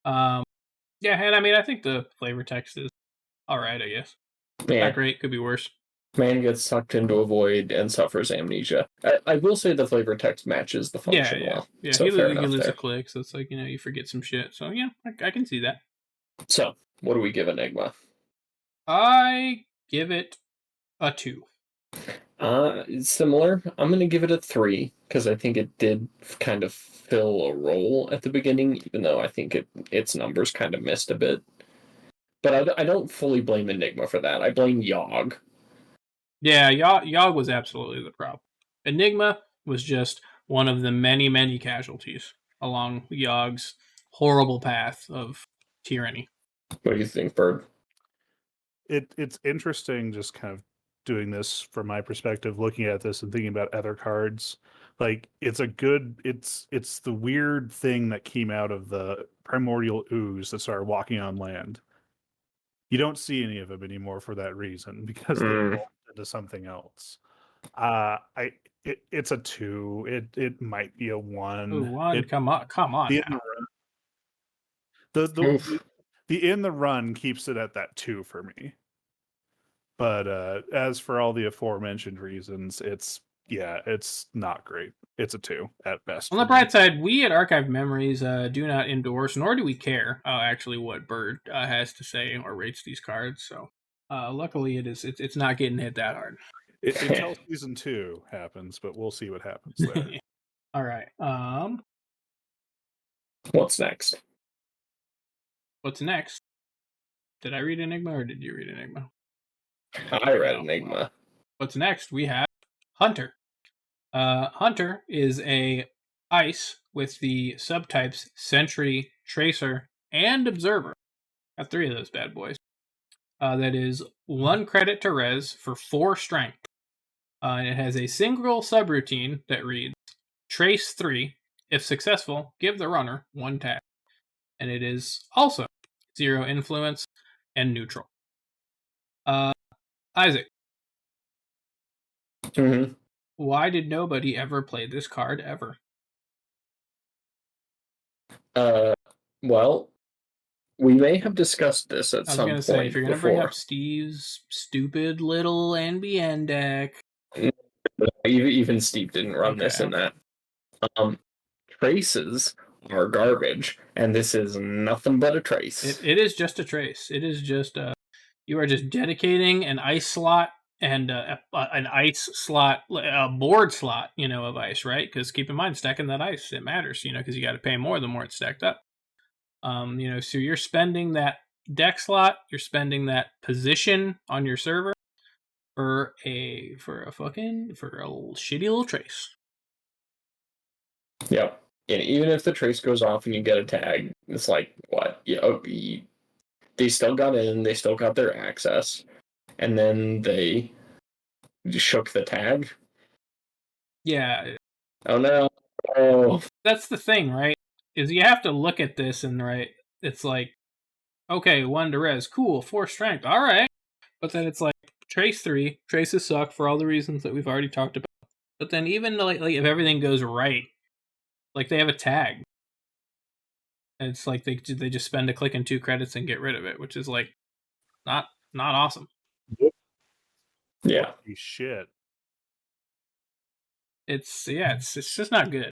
Yeah, and I mean, I think the flavor text is all right. I guess not great. Could be worse. Man gets sucked into a void and suffers amnesia. I will say the flavor text matches the function well. Yeah, so he fair enough loses there. a click, so it's like you forget some shit. So yeah, I can see that. So what do we give Enigma? I give it a 2. It's similar. I'm gonna give it a 3 because I think it did kind of fill a role at the beginning, even though I think its numbers kind of missed a bit. But I don't fully blame Enigma for that. I blame Yogg. Yeah, Yogg was absolutely the problem. Enigma was just one of the many casualties along Yogg's horrible path of tyranny. What do you think, Burd? It's interesting just kind of doing this from my perspective, looking at this and thinking about other cards. Like it's the weird thing that came out of the primordial ooze that started walking on land. You don't see any of them anymore for that reason, because they evolved into something else. It's a 2. It might be a 1. Ooh, 1. Come on. The in the run keeps it at that 2 for me. But as for all the aforementioned reasons, it's not great. It's a 2 at best. On the bright side, we at Archive Memories do not endorse, nor do we care actually what Burd has to say or rates these cards. So luckily, it's not getting hit that hard. Until season 2 happens, but we'll see what happens there. All right. What's next? What's next? Did I read Enigma or did you read Enigma? I read Enigma. What's next? We have Hunter. Hunter is a ice with the subtypes Sentry, Tracer, and Observer. Got 3 of those bad boys. That is 1 credit to res for 4 strength. And it has a single subroutine that reads, trace 3. If successful, give the runner 1 tag. And it is also 0 influence and neutral. Isaac, Mm-hmm. why did nobody ever play this card ever? Well, we may have discussed this at I was some going to point say, if you're going to bring before. up Steve's stupid little NBN deck. Even Steve didn't run this in Okay. that. Traces are garbage, and this is nothing but a trace. It is just a trace. It is just you are just dedicating an ice slot and an ice slot, a board slot, of ice, right? Because keep in mind, stacking that ice, it matters, because you got to pay more the more it's stacked up. So you're spending that deck slot, you're spending that position on your server for a shitty little trace. Yep. And even if the trace goes off and you get a tag, it's like, what? They still got in, they still got their access, and then they shook the tag. Yeah. Oh no. Oh. That's the thing, right? Is you have to look at this and, right, it's like, okay, 1 to res, cool, 4 strength, all right. But then it's like, trace 3, traces suck for all the reasons that we've already talked about. But then even like if everything goes right, like they have a tag. And it's like they just spend a click and 2 credits and get rid of it, which is like not awesome. Yeah. Holy shit. It's just not good.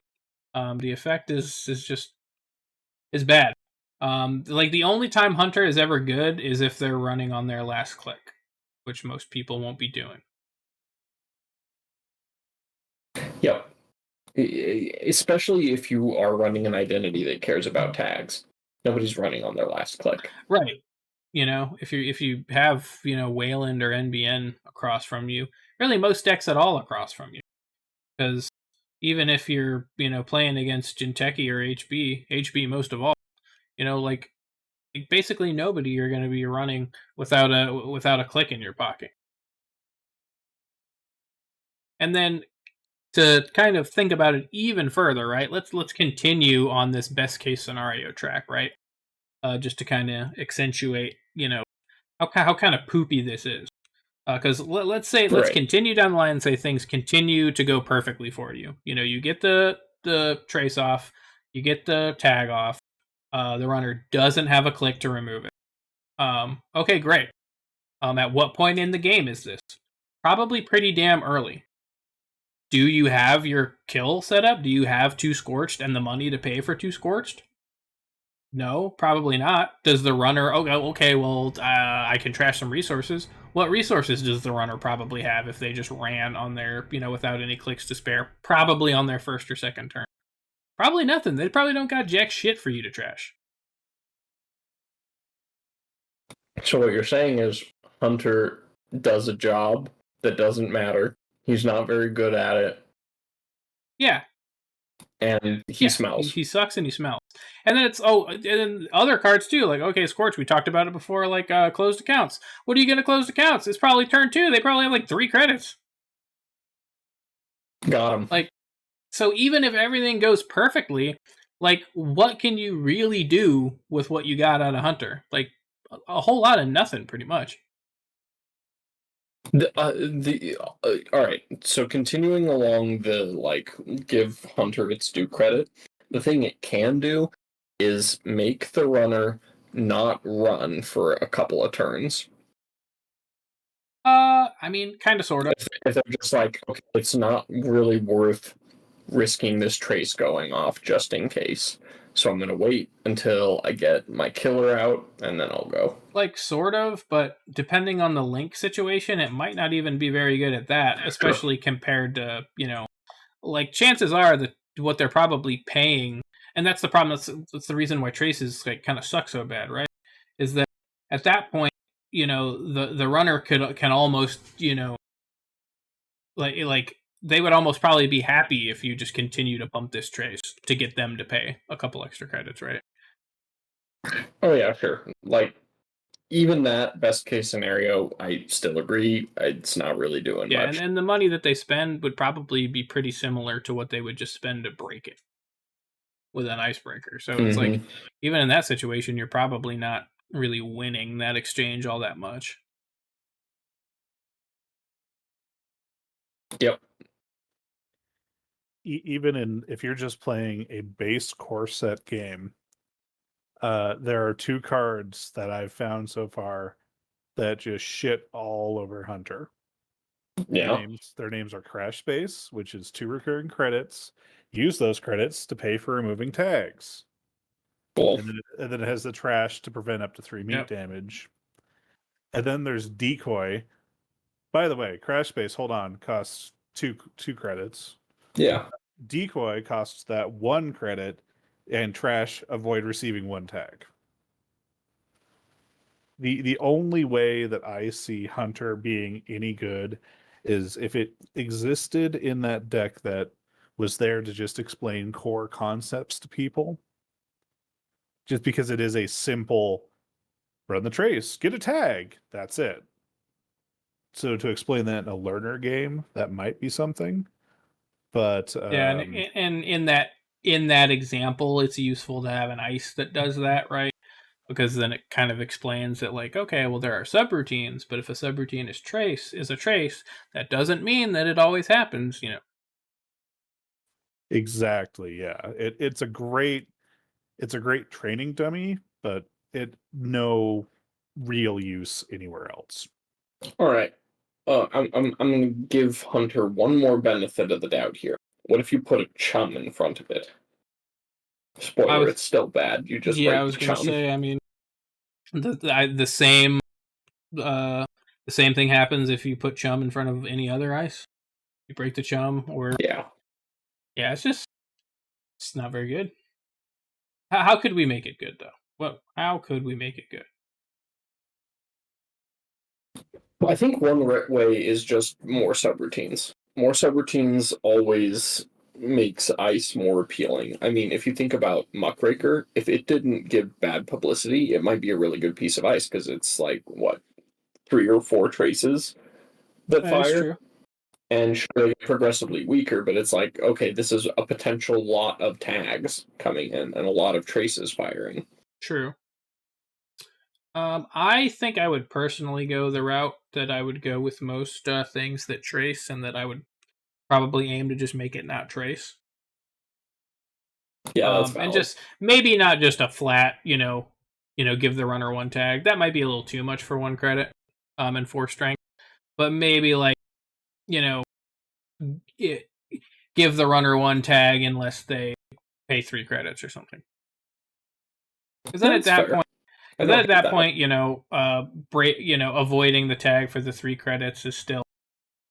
The effect is bad. Like the only time Hunter is ever good is if they're running on their last click, which most people won't be doing. Yep. Especially if you are running an identity that cares about tags. Nobody's running on their last click. Right. If you have, Wayland or NBN across from you, really most decks at all across from you. Because even if you're, playing against Jinteki or HB most of all, like basically nobody you're going to be running without a click in your pocket. And then to kind of think about it even further, right? Let's continue on this best case scenario track, right? Just to kind of accentuate, how kind of poopy this is. Because let's continue down the line and say things continue to go perfectly for you. You get the trace off, you get the tag off. The runner doesn't have a click to remove it. Okay, great. At what point in the game is this? Probably pretty damn early. Do you have your kill set up? Do you have 2 Scorched and the money to pay for 2 Scorched? No, probably not. Does the runner... okay, well, I can trash some resources. What resources does the runner probably have if they just ran on their, without any clicks to spare? Probably on their first or second turn. Probably nothing. They probably don't got jack shit for you to trash. So what you're saying is Hunter does a job that doesn't matter. He's not very good at it. Yeah. And he smells. He sucks and he smells. And then and then other cards too, like, okay, Scorch, we talked about it before, like closed accounts. What are you going to close accounts? It's probably turn 2. They probably have like 3 credits. Got him. Like, so even if everything goes perfectly, like, what can you really do with what you got out of Hunter? Like, a whole lot of nothing, pretty much. All right. So continuing along the, like, give Hunter its due credit, the thing it can do is make the runner not run for a couple of turns. I mean, kind of, sort of. If they're just like, okay, it's not really worth risking this trace going off just in case. So I'm going to wait until I get my killer out, and then I'll go. Like, sort of, but depending on the link situation, it might not even be very good at that, especially compared to, like, chances are that what they're probably paying, and that's the problem, that's the reason why traces, like, kind of suck so bad, right? Is that at that point, the runner can almost, like they would almost probably be happy if you just continue to pump this trace to get them to pay a couple extra credits, right? Oh yeah, sure. Like, even that best case scenario, I still agree. It's not really doing Yeah, much. and the money that they spend would probably be pretty similar to what they would just spend to break it with an icebreaker. So it's like, even in that situation, you're probably not really winning that exchange all that much. Yep. Even if you're just playing a base core set game, there are 2 cards that I've found so far that just shit all over Hunter. Yeah. Their names are Crash Space, which is 2 recurring credits. Use those credits to pay for removing tags. Cool. And then it has the trash to prevent up to 3 meat damage. And then there's Decoy. By the way, Crash Space, hold on, costs 2 credits. Yeah. Decoy costs that 1 credit, and trash avoid receiving 1 tag. The only way that I see Hunter being any good is if it existed in that deck that was there to just explain core concepts to people. Just because it is a simple run the trace, get a tag, that's it. So to explain that in a learner game, that might be something. But yeah, and in that example, it's useful to have an ice that does that, right? Because then it kind of explains that, like, okay, well, there are subroutines, but if a subroutine is a trace, that doesn't mean that it always happens, you know. Exactly, yeah. It's a great training dummy, but it no real use anywhere else. All right. I'm gonna give Hunter one more benefit of the doubt here. What if you put a chum in front of it? Spoiler, it's still bad. You just I break was the gonna chum. say, I mean, the same thing happens if you put chum in front of any other ice. You break the chum, or Yeah. It's not very good. How could we make it good, though? How could we make it good? I think one way is just more subroutines. More subroutines always makes ice more appealing. I mean, if you think about Muckraker, if it didn't give bad publicity, it might be a really good piece of ice because it's like what 3 or 4 traces that That is fire. true. And sure, they get progressively weaker, but it's like, okay, this is a potential lot of tags coming in and a lot of traces firing. True. I think I would personally go the route that I would go with most things that trace, and that I would probably aim to just make it not trace. Yeah, that's And valid. just maybe not just a flat, give the runner 1 tag. That might be a little too much for 1 credit, and 4 strength. But maybe, like, you know, give the runner 1 tag unless they pay 3 credits or something. Because then That's at that fair. point, I don't hate that. avoiding the tag for the 3 credits is still,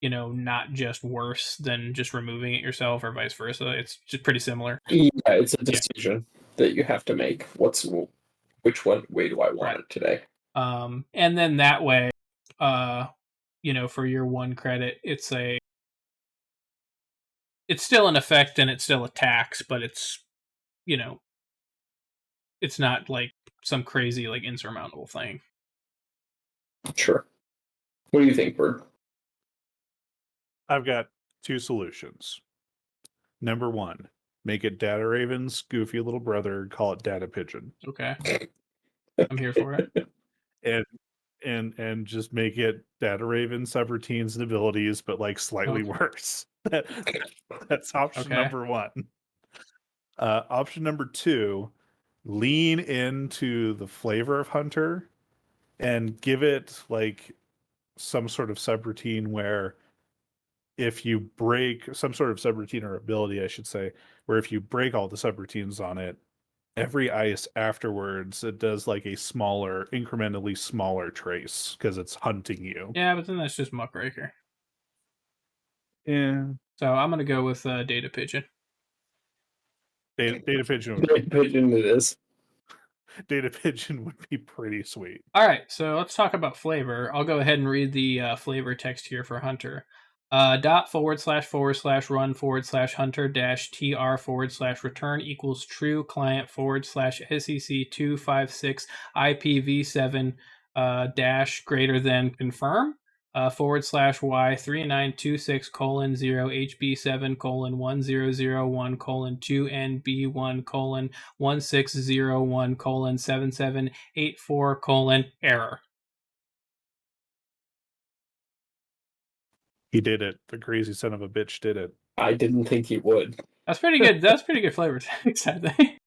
not just worse than just removing it yourself, or vice versa. It's just pretty similar. Yeah, it's a decision that you have to make. Which way do I want it today? And then that way, for your 1 credit, it's still an effect and it still attacks, but it's, it's not like some crazy, like, insurmountable thing. Sure. What do you think, Burd? I've got 2 solutions. Number 1, make it Data Raven's goofy little brother, call it Data Pigeon. Okay. I'm here for it. And just make it Data Raven subroutines and abilities, but like slightly worse. That's option number 1. Option number 2, lean into the flavor of Hunter and give it like some sort of subroutine where if you break some sort of subroutine or ability, I should say, where if you break all the subroutines on it, every ice afterwards, it does like a incrementally smaller trace because it's hunting you. Yeah, but then that's just Muckraker. Yeah. So I'm going to go with Data Pigeon. Data Pigeon. Data Pigeon it is. Data Pigeon would be pretty sweet. All right, so let's talk about flavor. I'll go ahead and read the flavor text here for Hunter. .//run/hunter -tr/return equals true client /SEC 256 IPv7 dash greater than confirm /y 3926 0 HB7 1001 2NB1 1601 7784 error. He did it. The crazy son of a bitch did it. I didn't think he would. That's pretty good. That's pretty good flavor text, I think.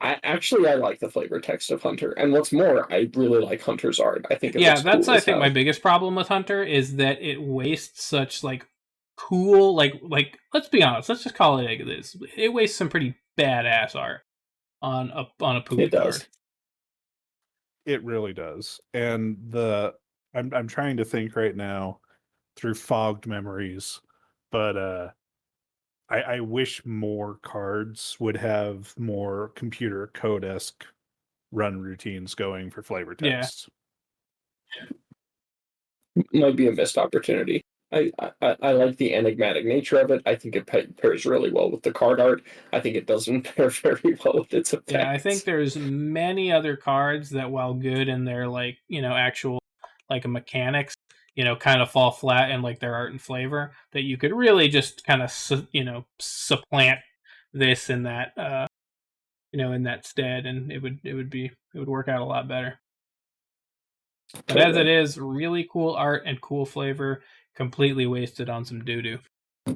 I like the flavor text of Hunter, and what's more, I really like Hunter's art. I think it Yeah, looks that's cool I as think hell. my biggest problem with Hunter is that it wastes such like cool like let's be honest, let's just call it like this. It wastes some pretty badass art on a poopy It does. card. It really does. And I'm trying to think right now through fogged memories, but I wish more cards would have more computer code-esque run routines going for flavor Yeah. text. Might be a missed opportunity. I like the enigmatic nature of it. I think it pairs really well with the card art. I think it doesn't pair very well with its effects. Yeah, I think there's many other cards that, while good in their like actual like mechanics, kind of fall flat in like their art and flavor, that you could really just kind of supplant this in that in that stead, and it would work out a lot better. But as it is, really cool art and cool flavor, completely wasted on some doo-doo.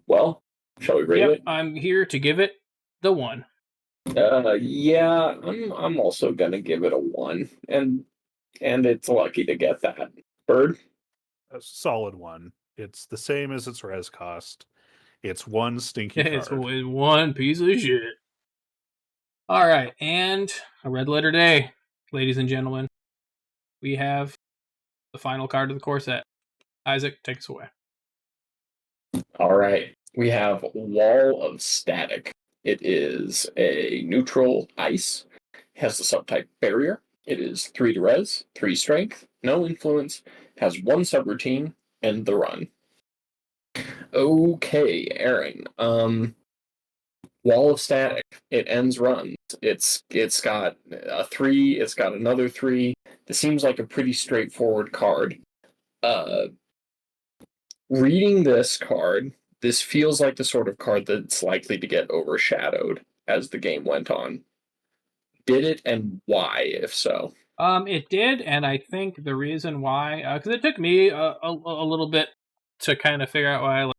Well, shall we rate it? I'm here to give it the 1. Yeah, I'm also gonna give it a 1, and it's lucky to get that. Burd? A solid 1. It's the same as its res cost. It's one stinky card. It's one piece of shit. All right, and a red letter day, ladies and gentlemen. We have the final card of the core set. Isaac, take us away. All right, we have Wall of Static. It is a neutral ice. It has the subtype Barrier. It is 3 to res, 3 strength, no influence, has 1 subroutine, and the run. Okay, Aaron. Wall of Static. It ends runs. It's got a 3. It's got another 3. This seems like a pretty straightforward card. Reading this card, this feels like the sort of card that's likely to get overshadowed as the game went on. Did it, and why, if so? It did, and I think the reason why, because it took me a little bit to kind of figure out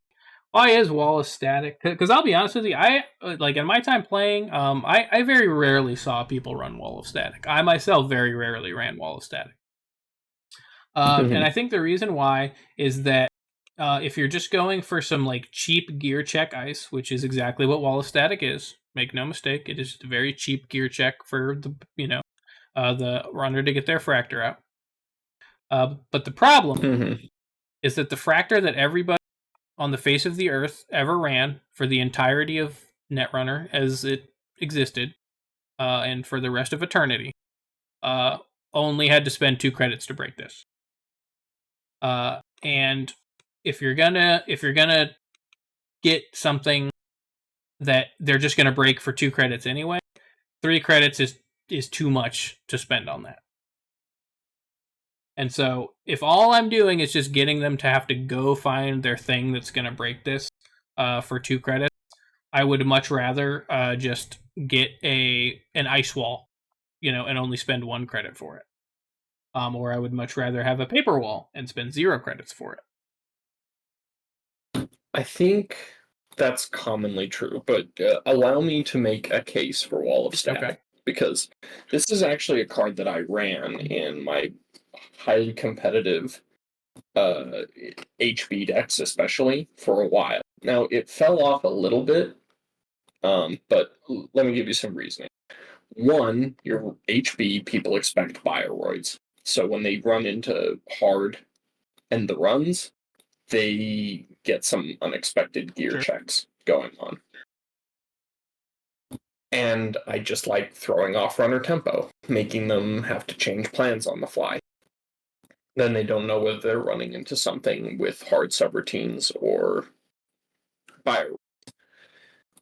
why is Wall of Static? Because I'll be honest with you, I like in my time playing, I very rarely saw people run Wall of Static. I myself very rarely ran Wall of Static. And I think the reason why is that if you're just going for some like cheap gear check ice, which is exactly what Wall of Static is, make no mistake, it is a very cheap gear check for the runner to get their fractor out. But the problem is that the fractor that everybody on the face of the earth ever ran for the entirety of Netrunner as it existed, and for the rest of eternity, only had to spend 2 credits to break this. And if you're gonna get something that they're just gonna break for 2 credits anyway, 3 credits is too much to spend on that. And so if all I'm doing is just getting them to have to go find their thing that's gonna break this for 2 credits, I would much rather just get an ice wall, and only spend 1 credit for it. Or I would much rather have a paper wall and spend 0 credits for it. I think that's commonly true, but allow me to make a case for Wall of Static. Okay. Because this is actually a card that I ran in my highly competitive HB decks, especially, for a while. Now, it fell off a little bit, but let me give you some reasoning. 1, your HB people expect bioroids. So when they run into hard and the runs, they get some unexpected gear checks going on. And I just like throwing off runner tempo, making them have to change plans on the fly. Then they don't know whether they're running into something with hard subroutines or bio.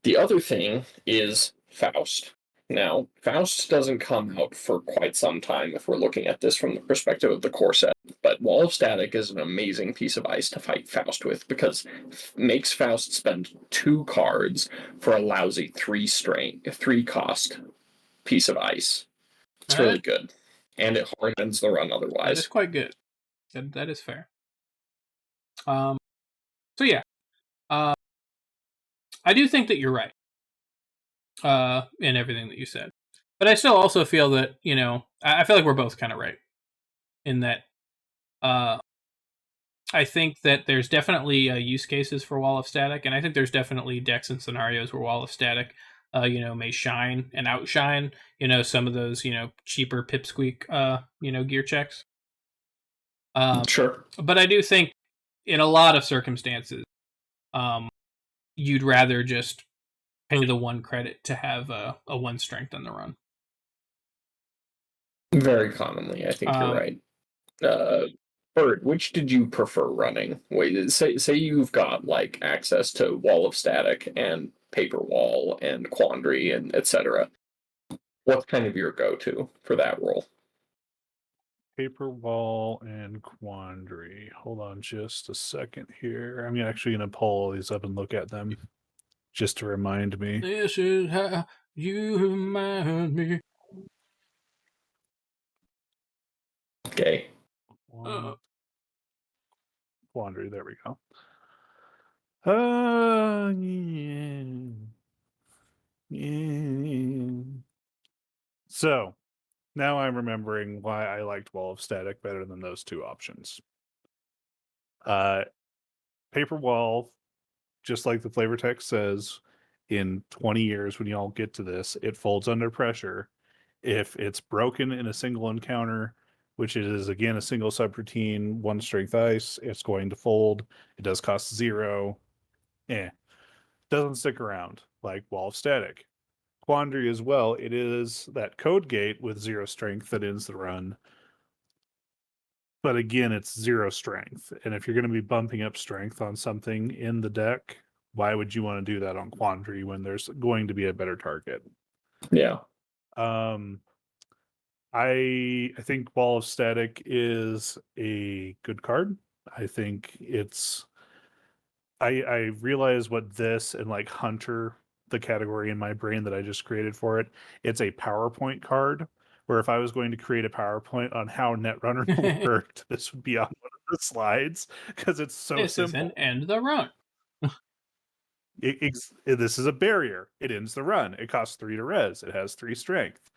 The other thing is Faust. Now, Faust doesn't come out for quite some time if we're looking at this from the perspective of the core set, but Wall of Static is an amazing piece of ice to fight Faust with because it makes Faust spend 2 cards for a lousy 3 cost piece of ice. It's really good. And it hard ends the run That is otherwise. quite good. That is fair. So yeah, I do think that you're right in everything that you said, but I still also feel that I feel like we're both kind of right in that. I think that there's definitely use cases for Wall of Static, and I think there's definitely decks and scenarios where Wall of Static, may shine and outshine, some of those, cheaper pipsqueak, gear checks. Sure. But I do think, in a lot of circumstances, you'd rather just pay the 1 credit to have a 1 strength on the run. Very commonly, I think you're right. Burd, which did you prefer running? Wait, say you've got like access to Wall of Static and Paper Wall and Quandary and etc. What's kind of your go-to for that role? Paper Wall and Quandary. Hold on just a second here. I'm actually going to pull all these up and look at them just to remind me. This is how you remind me. Okay. Quandary, there we go. Yeah. So now I'm remembering why I liked Wall of Static better than those 2 options. Paper Wall, just like the flavor text says, in 20 years when y'all get to this, it folds under pressure. If it's broken in a single encounter, which is again a single subroutine, 1 strength ice, it's going to fold. It does cost 0. Doesn't stick around like Wall of Static. Quandary as well, it is that code gate with 0 strength that ends the run. But again, it's 0 strength. And if you're going to be bumping up strength on something in the deck, why would you want to do that on Quandary when there's going to be a better target? Yeah. I think Wall of Static is a good card. I think it's I realize what this and like Hunter, the category in my brain that I just created for it, it's a PowerPoint card. Where if I was going to create a PowerPoint on how Netrunner worked, this would be on one of the slides because it's so This simple. is an end the run. This is a barrier. It ends the run. It costs 3 to res. It has 3 strength.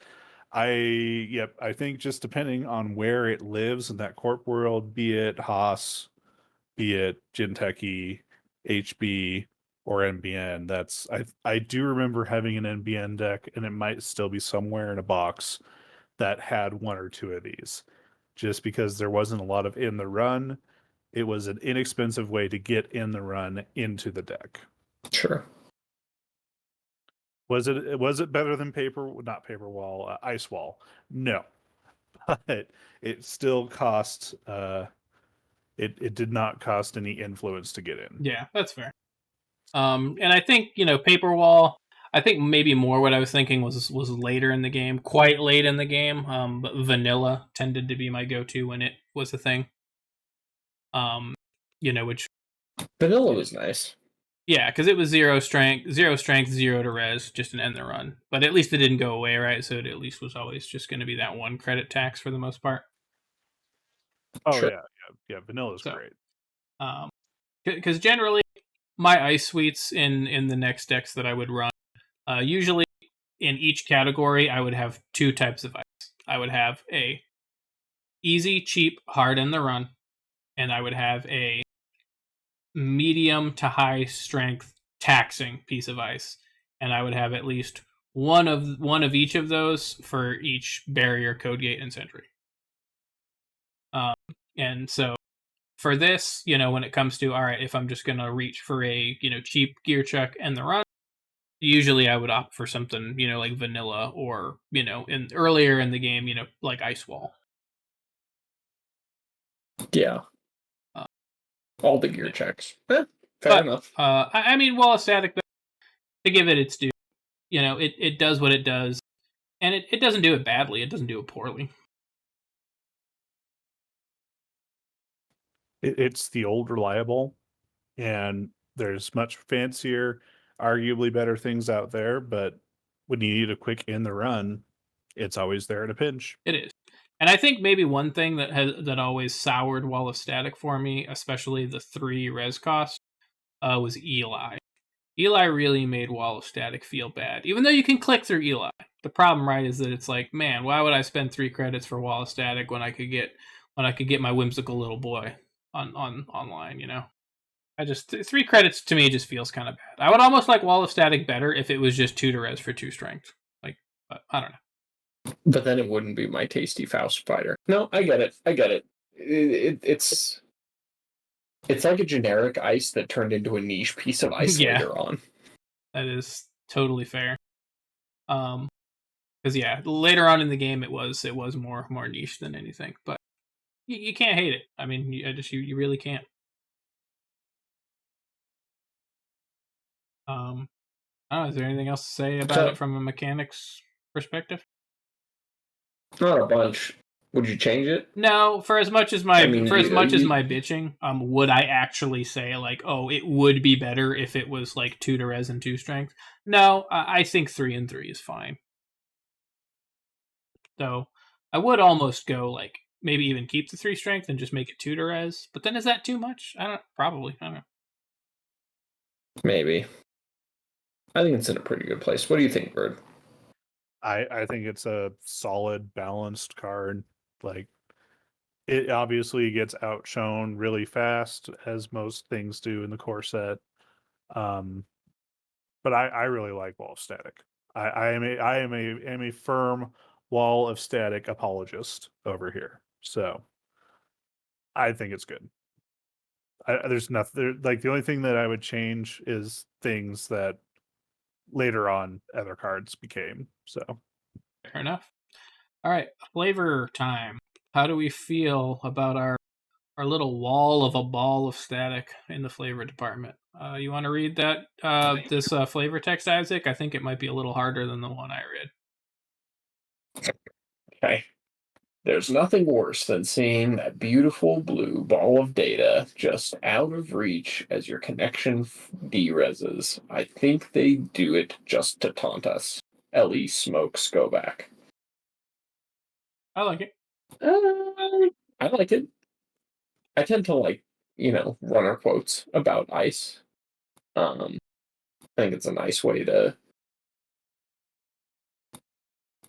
I think just depending on where it lives in that corp world, be it Haas, be it Jinteki, HB, or NBN, I do remember having an NBN deck, and it might still be somewhere in a box that had 1 or 2 of these. Just because there wasn't a lot of in the run, it was an inexpensive way to get in the run into the deck. Sure. Was it better than not paper wall, ice wall? No, but it still cost. It did not cost any influence to get in. Yeah, that's fair. And I think paper wall. I think maybe more what I was thinking was later in the game, quite late in the game. But vanilla tended to be my go-to when it was a thing. Which Vanilla was nice. Yeah, because it was 0 strength, 0 to res, just an end the run. But at least it didn't go away, right? So it at least was always just going to be that 1 credit tax for the most part. Oh Sure. yeah. Vanilla's great. Because generally, my ice suites in the next decks that I would run, usually in each category, I would have 2 types of ice. I would have a easy, cheap, hard in the run, and I would have a medium to high strength taxing piece of ice, and I would have at least one of each of those for each barrier, code gate, and sentry. And so for this, when it comes to all right, if I'm just gonna reach for a cheap gear chuck and the run, usually I would opt for something like vanilla or in earlier in the game, like ice wall. Yeah. All the gear checks. Fair enough. I mean, Wall of Static, to give it its due, it does what it does. And it doesn't do it badly. It doesn't do it poorly. It's the old reliable, and there's much fancier, arguably better things out there, but when you need a quick in the run, it's always there in a pinch. It is. And I think maybe one thing that always soured Wall of Static for me, especially the 3 res cost, was Eli. Eli really made Wall of Static feel bad, even though you can click through Eli. The problem, right, is that it's like, man, why would I spend 3 credits for Wall of Static when I could get my whimsical little boy on online? You know, I just 3 credits to me just feels kind of bad. I would almost like Wall of Static better if it was just 2 to res for 2 strength. Like, but I don't know. But then it wouldn't be my tasty Faust fighter. No, I get it. It's like a generic ice that turned into a niche piece of ice Yeah. later on. That is totally fair. Because later on in the game it was more niche than anything, but you can't hate it. I mean, you really can't. I don't know, is there anything else to say about it from a mechanics perspective? Not a bunch. Would you change it? No, for as much as my bitching, would I actually say like, oh, it would be better if it was like 2 to res and 2 strength? No, I think 3 and 3 is fine. So I would almost go like maybe even keep the 3 strength and just make it 2 to res. But then is that too much? I don't know. Maybe. I think it's in a pretty good place. What do you think, Burd? I think it's a solid, balanced card. Like, it obviously gets outshone really fast, as most things do in the core set. But I really like Wall of Static. I am a firm Wall of Static apologist over here. So I think it's good. There's nothing like, the only thing that I would change is things that later on other cards became. So Fair enough. All right, flavor time. How do we feel about our little wall of a ball of static in the flavor department? You want to read that this flavor text, Isaac? I think it might be a little harder than the one I read. Okay. There's nothing worse than seeing that beautiful blue ball of data just out of reach as your connection dereses. I think they do it just to taunt us. Ellie smokes go back. I like it. I like it. I tend to like, runner quotes about ice. I think it's a nice way to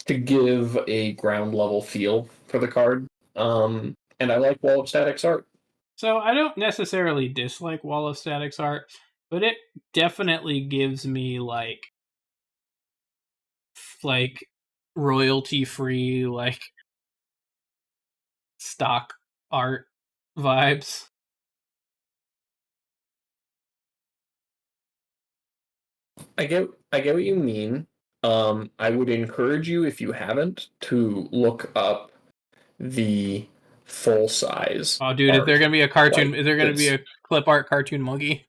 give a ground level feel for the card. And I like Wall of Static's art. So I don't necessarily dislike Wall of Static's art, but it definitely gives me like royalty free like stock art vibes. I get what you mean. I would encourage you, if you haven't, to look up the full size. Oh, dude, is there gonna be a cartoon? Is there gonna be a clip art cartoon monkey?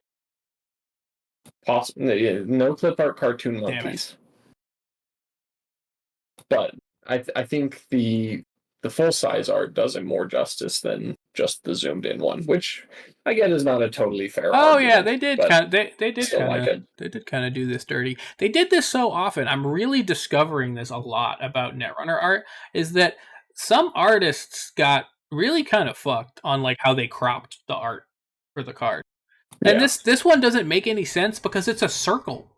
No clip art cartoon monkeys. But I think the full size art does it more justice than just the zoomed in one, which I get is not a totally fair. Oh argument, yeah, they did kind of do this dirty. They did this so often. I'm really discovering this a lot about Netrunner art. Is that some artists got really kind of fucked on like how they cropped the art for the card, and this one doesn't make any sense because it's a circle.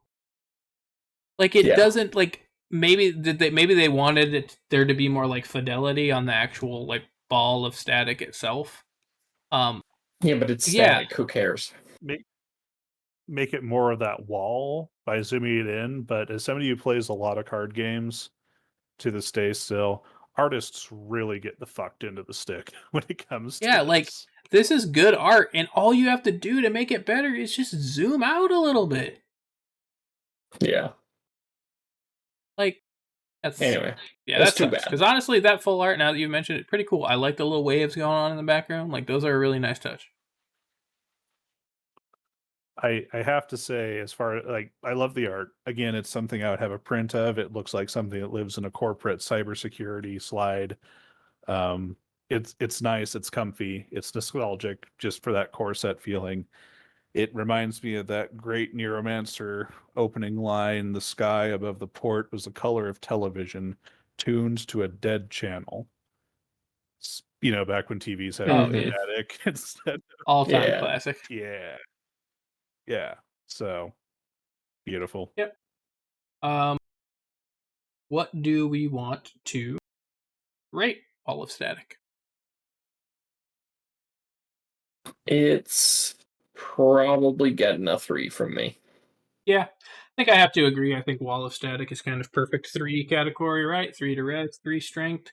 Like it doesn't like. Maybe they wanted there to be more like fidelity on the actual like ball of static itself. Yeah, but it's static. Who cares? Make it more of that wall by zooming it in. But as somebody who plays a lot of card games to this day still, artists really get the fucked into the stick when it comes to like this is good art, and all you have to do to make it better is just zoom out a little bit. Yeah. Like that's that's too bad. Because honestly, that full art, now that you mentioned it, pretty cool. I like the little waves going on in the background. Like those are a really nice touch. I have to say, as far like I love the art. Again, it's something I would have a print of. It looks like something that lives in a corporate cybersecurity slide. Um, it's nice, it's comfy, it's nostalgic just for that core set feeling. It reminds me of that great Neuromancer opening line, "The sky above the port was the color of television, tuned to a dead channel." Back when TVs had Oh the yeah, Mhm. static instead. all-time Yeah. classic. Yeah, yeah. So beautiful. Yep. Um, what do we want to rate Wall of Static? It's probably getting a 3 from me. Yeah, I think I have to agree. I think Wall of Static is kind of perfect 3 category, right? 3 to res, 3 strength.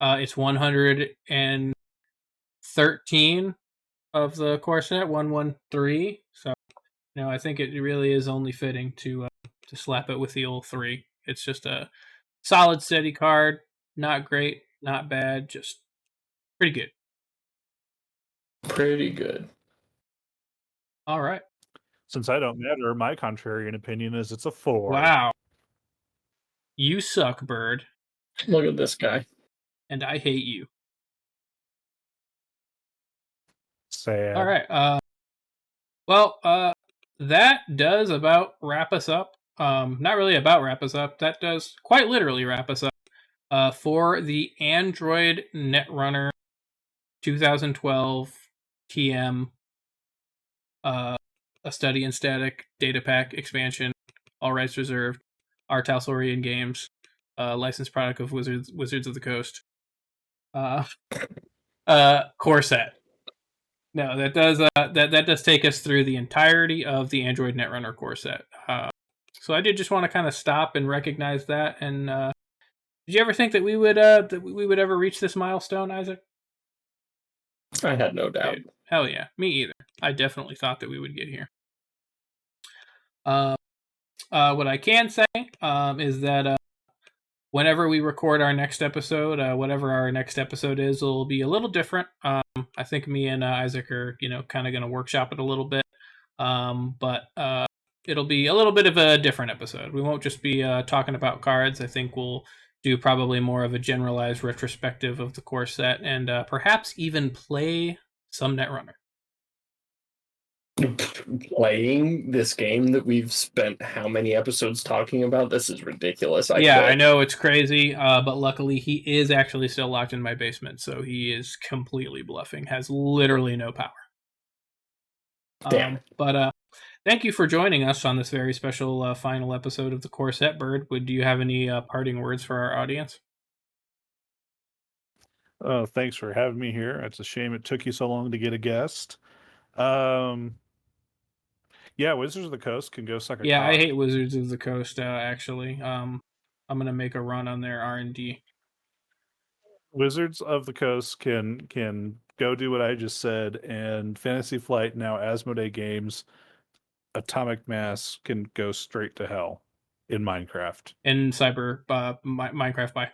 It's 113 of the core set, 113. So, I think it really is only fitting to slap it with the old 3. It's just a solid, steady card. Not great, not bad, just pretty good. Pretty good. All right. Since I don't matter, my contrarian opinion is it's a 4. Wow. You suck, Burd, Look at this guy. and I hate you. All Sad. right. Well, that does about wrap us up. Not really about wrap us up. That does quite literally wrap us up. For the Android Netrunner 2012 TM, a study in static data pack expansion, all rights reserved. R. Talsorian Games, licensed product of Wizards of the Coast. Core set. No, that does that does take us through the entirety of the Android Netrunner core set. So I did just want to kind of stop and recognize that. And did you ever think that we would ever reach this milestone, Isaac? I had no doubt. Dude, hell yeah, me either. I definitely thought that we would get here. What I can say is that whenever we record our next episode, whatever our next episode is, will be a little different. I think me and Isaac are, kind of going to workshop it a little bit. But it'll be a little bit of a different episode. We won't just be talking about cards. I think we'll do probably more of a generalized retrospective of the core set and perhaps even play some Netrunner. Playing this game that we've spent how many episodes talking about? This is ridiculous. I know it's crazy, but luckily he is actually still locked in my basement, so he is completely bluffing. Has literally no power. Damn. But thank you for joining us on this very special final episode of the Core Set, Burd. Do you have any parting words for our audience? Thanks for having me here. It's a shame it took you so long to get a guest. Yeah, Wizards of the Coast can go suck a Yeah, I cock. hate Wizards of the Coast. Actually, I'm gonna make a run on their R&D. Wizards of the Coast can go do what I just said, and Fantasy Flight, now Asmodee Games, Atomic Mass can go straight to hell in Minecraft. In Minecraft. Bye.